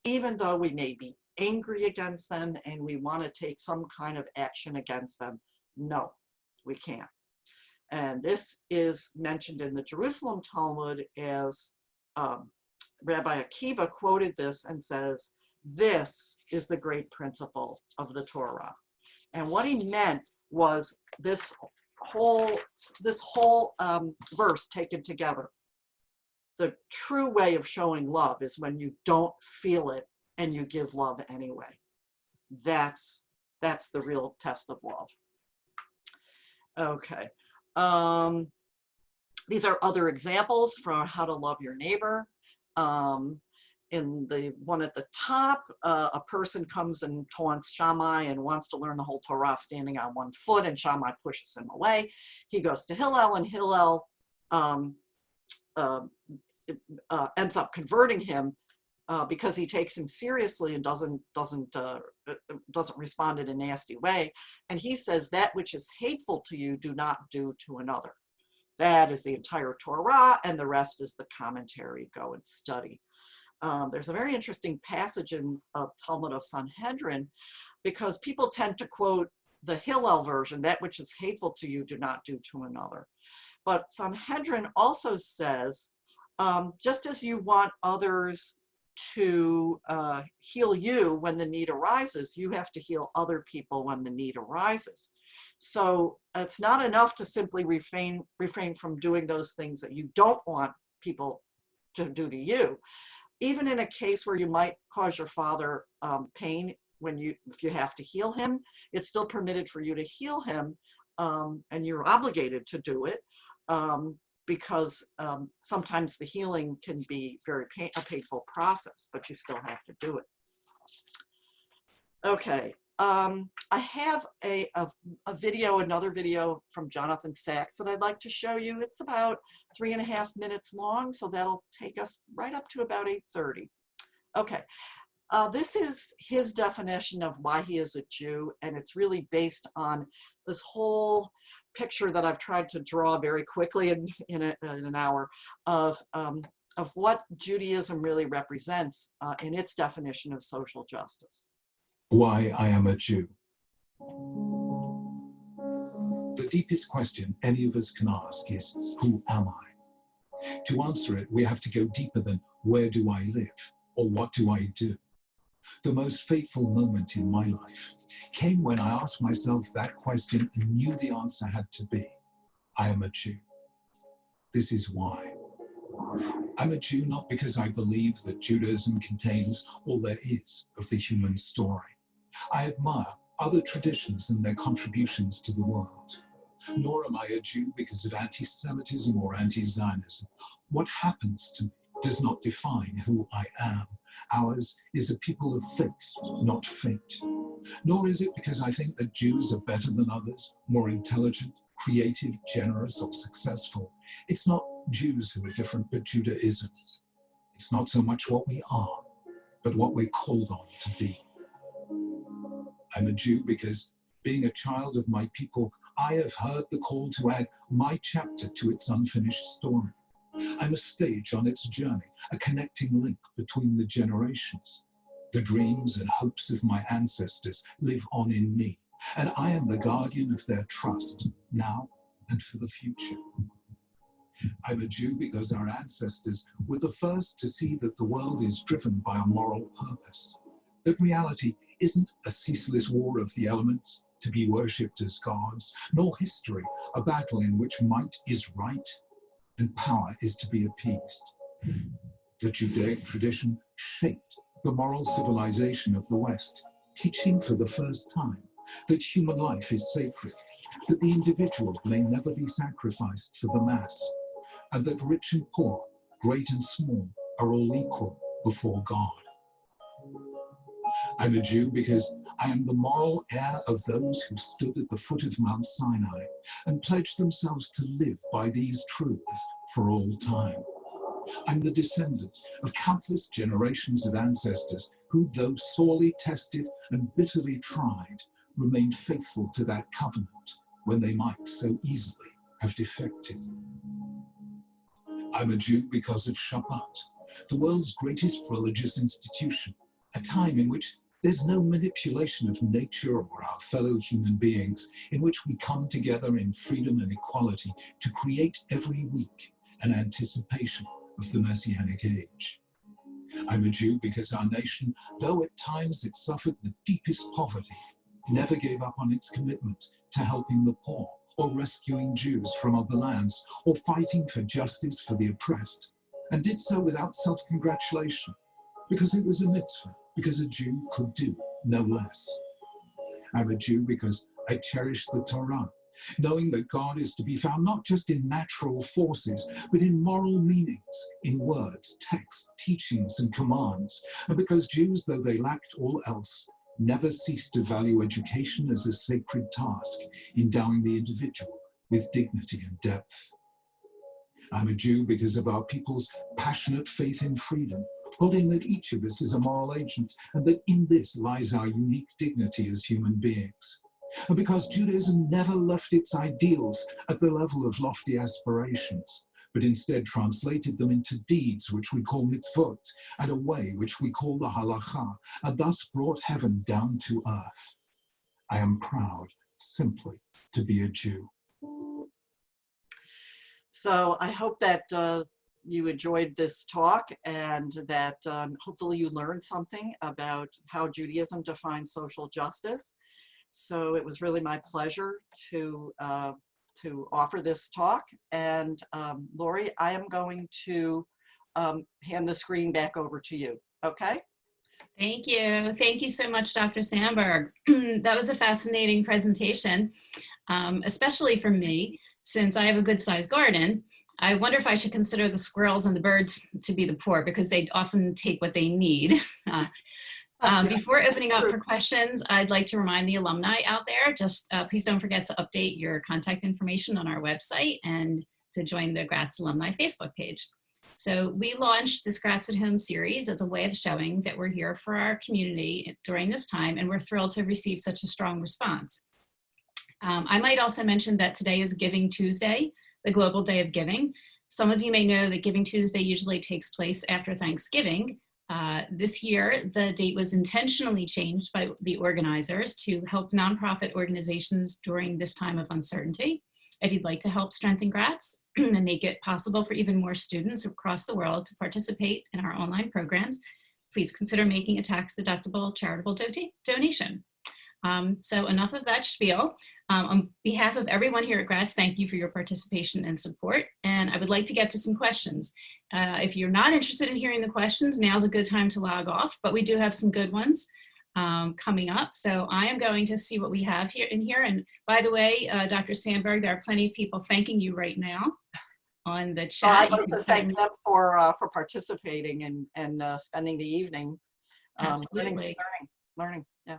even though we may be angry against them and we want to take some kind of action against them. No, we can't. And this is mentioned in the Jerusalem Talmud as Rabbi Akiva quoted this and says, this is the great principle of the Torah. And what he meant was this whole verse taken together. The true way of showing love is when you don't feel it and you give love anyway. That's the real test of love. Okay. These are other examples for how to love your neighbor. In the one at the top, a person comes and taunts Shammai and wants to learn the whole Torah standing on one foot, and Shammai pushes him away. He goes to Hillel, and Hillel ends up converting him because he takes him seriously and doesn't respond in a nasty way. And he says, that which is hateful to you, do not do to another. That is the entire Torah, and the rest is the commentary. Go and study. There's a very interesting passage in Talmud of Sanhedrin, because people tend to quote the Hillel version, that which is hateful to you, do not do to another. But Sanhedrin also says, just as you want others to heal you when the need arises, you have to heal other people when the need arises. So it's not enough to simply refrain from doing those things that you don't want people to do to you. Even in a case where you might cause your father pain if you have to heal him, it's still permitted for you to heal him, and you're obligated to do it, because sometimes the healing can be a painful process, but you still have to do it. Okay, I have another video from Jonathan Sachs that I'd like to show you. It's about 3.5 minutes long, so that'll take us right up to about 8:30. Okay. This is his definition of why he is a Jew, and it's really based on this whole picture that I've tried to draw very quickly in an hour of what Judaism really represents in its definition of social justice. Why I am a Jew. The deepest question any of us can ask is, who am I? To answer it, we have to go deeper than where do I live or what do I do? The most fateful moment in my life came when I asked myself that question and knew the answer had to be, I am a Jew. This is why. I'm a Jew not because I believe that Judaism contains all there is of the human story. I admire other traditions and their contributions to the world. Nor am I a Jew because of anti-Semitism or anti-Zionism. What happens to me does not define who I am. Ours is a people of faith, not fate. Nor is it because I think that Jews are better than others, more intelligent, creative, generous, or successful. It's not Jews who are different, but Judaism. It's not so much what we are, but what we're called on to be. I'm a Jew because, being a child of my people, I have heard the call to add my chapter to its unfinished story. I'm a stage on its journey, a connecting link between the generations. The dreams and hopes of my ancestors live on in me, and I am the guardian of their trust, now and for the future. I'm a Jew because our ancestors were the first to see that the world is driven by a moral purpose, that reality isn't a ceaseless war of the elements to be worshipped as gods, nor history a battle in which might is right and power is to be appeased. The Judaic tradition shaped the moral civilization of the West, teaching for the first time that human life is sacred, that the individual may never be sacrificed for the mass, and that rich and poor, great and small, are all equal before God. I'm a Jew because I am the moral heir of those who stood at the foot of Mount Sinai and pledged themselves to live by these truths for all time. I'm the descendant of countless generations of ancestors who, though sorely tested and bitterly tried, remained faithful to that covenant when they might so easily have defected. I'm a Jew because of Shabbat, the world's greatest religious institution, a time in which there's no manipulation of nature or our fellow human beings, in which we come together in freedom and equality to create every week an anticipation of the Messianic age. I'm a Jew because our nation, though at times it suffered the deepest poverty, never gave up on its commitment to helping the poor or rescuing Jews from other lands or fighting for justice for the oppressed, and did so without self-congratulation, because it was a mitzvah, because a Jew could do no less. I'm a Jew because I cherish the Torah, knowing that God is to be found not just in natural forces, but in moral meanings, in words, texts, teachings, and commands, and because Jews, though they lacked all else, never ceased to value education as a sacred task, endowing the individual with dignity and depth. I'm a Jew because of our people's passionate faith in freedom, holding that each of us is a moral agent and that in this lies our unique dignity as human beings. And because Judaism never left its ideals at the level of lofty aspirations, but instead translated them into deeds which we call mitzvot, and a way which we call the halacha, and thus brought heaven down to earth. I am proud simply to be a Jew. So I hope that you enjoyed this talk, and that hopefully you learned something about how Judaism defines social justice. So it was really my pleasure to offer this talk. And Lori, I am going to hand the screen back over to you. Okay? Thank you. Thank you so much, Dr. Sandberg. That was a fascinating presentation, especially for me, since I have a good-sized garden. I wonder if I should consider the squirrels and the birds to be the poor, because they often take what they need. Before opening up for questions, I'd like to remind the alumni out there, just please don't forget to update your contact information on our website and to join the Gratz Alumni Facebook page. So we launched this Gratz at Home series as a way of showing that we're here for our community during this time, and we're thrilled to receive such a strong response. I might also mention that today is Giving Tuesday, the Global Day of Giving. Some of you may know that Giving Tuesday usually takes place after Thanksgiving. This year, the date was intentionally changed by the organizers to help nonprofit organizations during this time of uncertainty. If you'd like to help strengthen Gratz and make it possible for even more students across the world to participate in our online programs, please consider making a tax-deductible charitable donation. So enough of that spiel. On behalf of everyone here at Gratz, thank you for your participation and support. And I would like to get to some questions. If you're not interested in hearing the questions, now's a good time to log off, but we do have some good ones coming up. So I am going to see what we have here in here. And by the way, Dr. Sandberg, there are plenty of people thanking you right now on the chat. I'd like to thank them for participating and spending the evening Absolutely. learning. Yeah.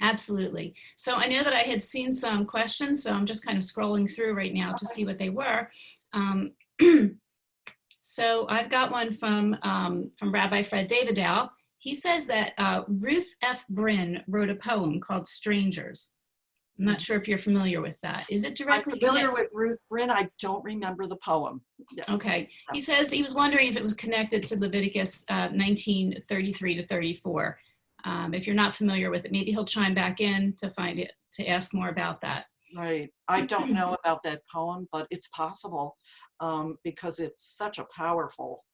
Absolutely. So I know that I had seen some questions, so I'm just kind of scrolling through right now to see what they were. So I've got one from Rabbi Fred Davidow. He says that Ruth F. Brin wrote a poem called Strangers. I'm not sure if you're familiar with that. Is it directly I'm familiar with Ruth Brin. I don't remember the poem. Yeah. Okay. He says he was wondering if it was connected to Leviticus 19:33 to 34. If you're not familiar with it, maybe he'll chime back in to find it, to ask more about that. Right. I don't know about that poem, but it's possible because it's such a powerful,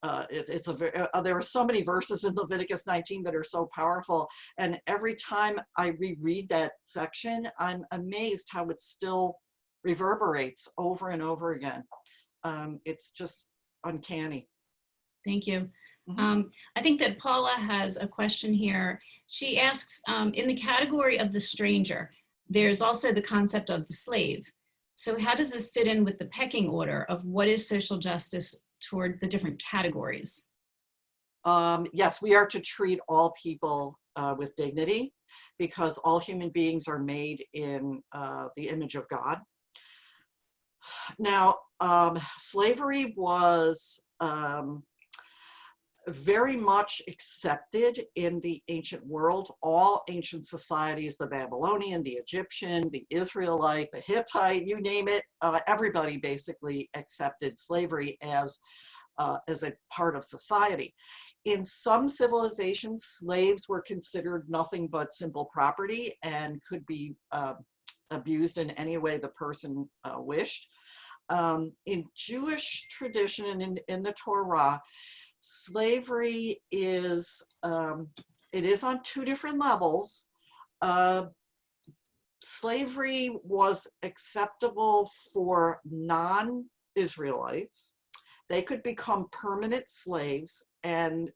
there are so many verses in Leviticus 19 that are so powerful. And every time I reread that section, I'm amazed how it still reverberates over and over again. It's just uncanny. Thank you. Mm-hmm. I think that Paula has a question here. She asks, in the category of the stranger, there's also the concept of the slave. So how does this fit in with the pecking order of what is social justice toward the different categories? Yes, we are to treat all people with dignity, because all human beings are made in the image of God. Now, slavery was very much accepted in the ancient world. All ancient societies, the Babylonian, the Egyptian, the Israelite, the Hittite, you name it, everybody basically accepted slavery as a part of society. In some civilizations, slaves were considered nothing but simple property and could be abused in any way the person wished. In Jewish tradition and in the Torah, slavery is, it is on two different levels. Slavery was acceptable for non-Israelites. They could become permanent slaves and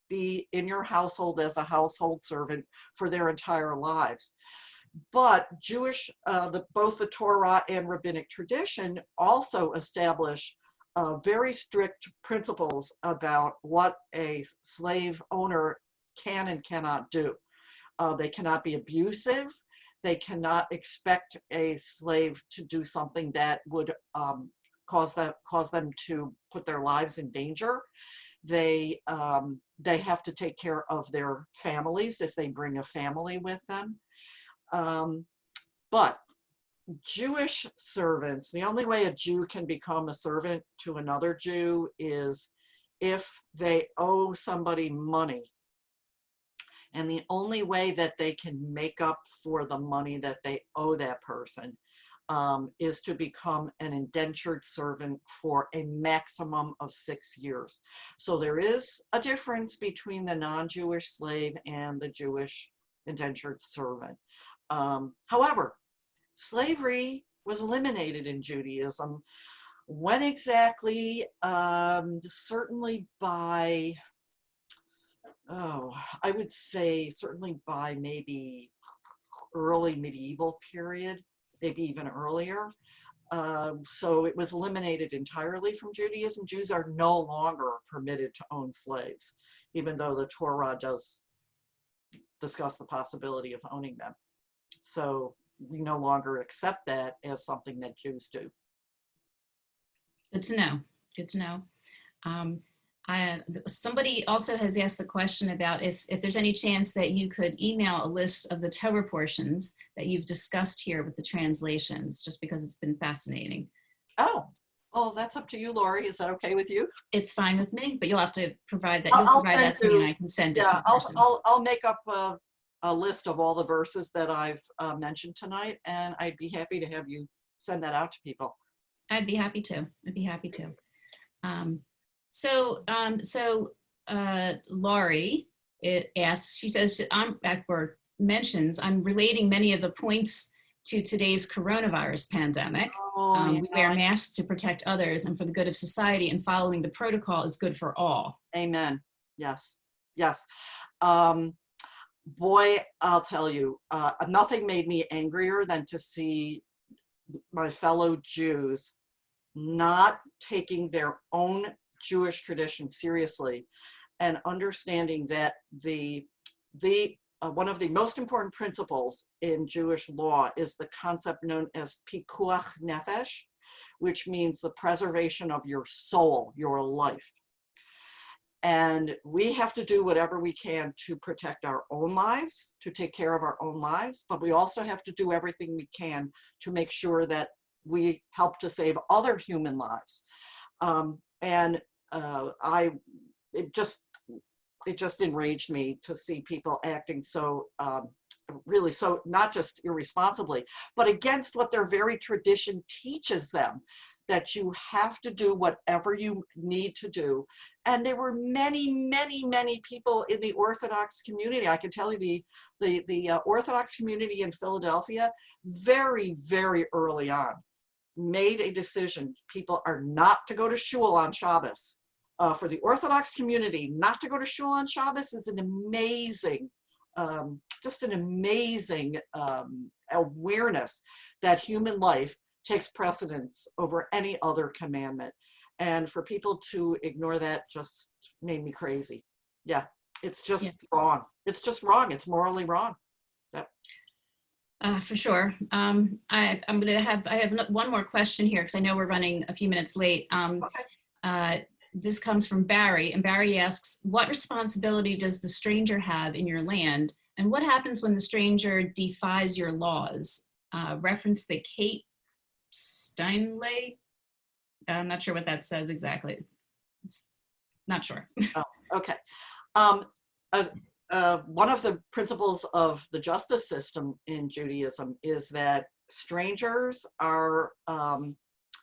be in your household as a household servant for their entire lives. But Jewish, both the Torah and rabbinic tradition also establish very strict principles about what a slave owner can and cannot do. They cannot be abusive. They cannot expect a slave to do something that would cause them to put their lives in danger. They have to take care of their families if they bring a family with them. But Jewish servants, the only way a Jew can become a servant to another Jew is if they owe somebody money. And the only way that they can make up for the money that they owe that person is to become an indentured servant for a maximum of 6 years. So there is a difference between the non-Jewish slave and the Jewish indentured servant. However, slavery was eliminated in Judaism. When exactly? Certainly by, I would say certainly by maybe early medieval period, maybe even earlier. So it was eliminated entirely from Judaism. Jews are no longer permitted to own slaves, even though the Torah does discuss the possibility of owning them. So we no longer accept that as something that Jews do. Good to know. Good to know. Somebody also has asked the question about if there's any chance that you could email a list of the Torah portions that you've discussed here with the translations, just because it's been fascinating. Oh, well, that's up to you, Lori. Is that okay with you? It's fine with me, but you'll have to provide that. You'll provide that to me and I can send it to the person. I'll make up a list of all the verses that I've mentioned tonight, and I'd be happy to have you send that out to people. I'd be happy to. I'd be happy to. Laurie asks, she says, mentions, I'm relating many of the points to today's coronavirus pandemic. We wear masks to protect others and for the good of society, and following the protocol is good for all. Amen. Yes. Yes. Boy, I'll tell you, nothing made me angrier than to see my fellow Jews not taking their own Jewish tradition seriously and understanding that one of the most important principles in Jewish law is the concept known as pikuach nefesh, which means the preservation of your soul, your life. And we have to do whatever we can to protect our own lives, to take care of our own lives, but we also have to do everything we can to make sure that we help to save other human lives. It just enraged me to see people acting so, really so, not just irresponsibly, but against what their very tradition teaches them, that you have to do whatever you need to do. And there were many, many, many people in the Orthodox community. I can tell you the Orthodox community in Philadelphia, very, very early on, made a decision. People are not to go to shul on Shabbos. For the Orthodox community, not to go to shul on Shabbos is an amazing, just an amazing awareness that human life takes precedence over any other commandment. And for people to ignore that just made me crazy. Yeah, it's just wrong. It's just wrong. It's morally wrong. Yep. For sure. I have one more question here because I know we're running a few minutes late. Okay. This comes from Barry, and Barry asks, what responsibility does the stranger have in your land? And what happens when the stranger defies your laws? Reference the Kate Steinley. I'm not sure what that says exactly. Not sure. Oh, okay. One of the principles of the justice system in Judaism is that strangers are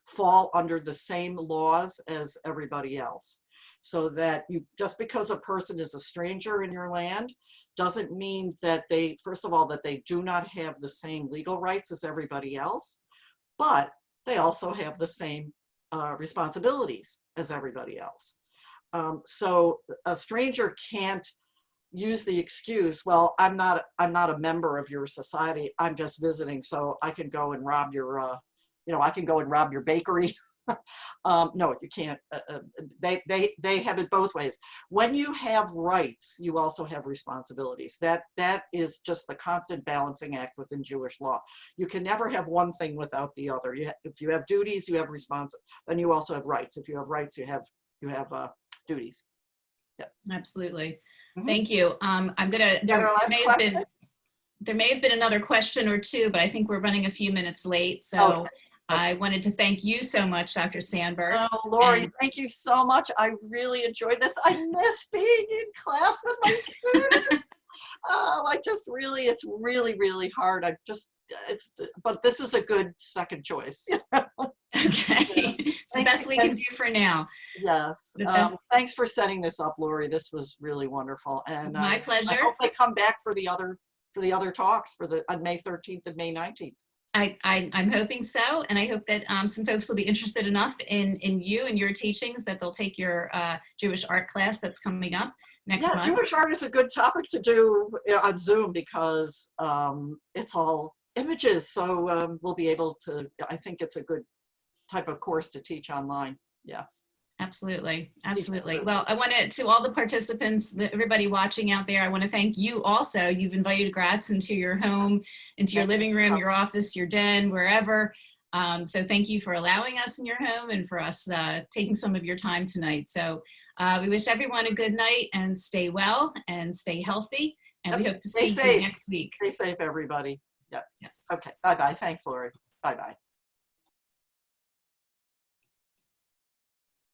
fall under the same laws as everybody else. So that just because a person is a stranger in your land doesn't mean that they, first of all, that they do not have the same legal rights as everybody else, but they also have the same responsibilities as everybody else. So a stranger can't use the excuse, well, I'm not a member of your society, I'm just visiting, so I can go and rob your I can go and rob your bakery. No, you can't. They have it both ways. When you have rights, you also have responsibilities. That is just the constant balancing act within Jewish law. You can never have one thing without the other. If you have duties, you have then you also have rights. If you have rights, you have duties. Yeah. Absolutely. Mm-hmm. Thank you. I'm gonna. There may have been. there may have been another question or two, but I think we're running a few minutes late. So Okay. I wanted to thank you so much, Dr. Sandberg. Oh, Lori, And- thank you so much. I really enjoyed this. I miss being in class with my students. I just really, it's really, really hard. But this is a good second choice. Okay, it's the best we can do for now. Yes. The best. Thanks for setting this up, Lori. This was really wonderful. And My I pleasure. hope they come back for the other talks on May 13th and May 19th. I'm hoping so, and I hope that some folks will be interested enough in you and your teachings that they'll take your Jewish art class that's coming up next month. Jewish art is a good topic to do on Zoom because it's all images, so we'll be able to, I think it's a good type of course to teach online. Yeah. Absolutely. Absolutely. Well, I want to all the participants, everybody watching out there, I want to thank you also. You've invited Gratz into your home, into your living room, your office, your den, wherever. So thank you for allowing us in your home and for us taking some of your time tonight. So we wish everyone a good night and stay well and stay healthy. And we hope to see you next week. Stay safe, everybody. Yeah. Yes. Okay. Bye-bye. Thanks, Lori. Bye-bye.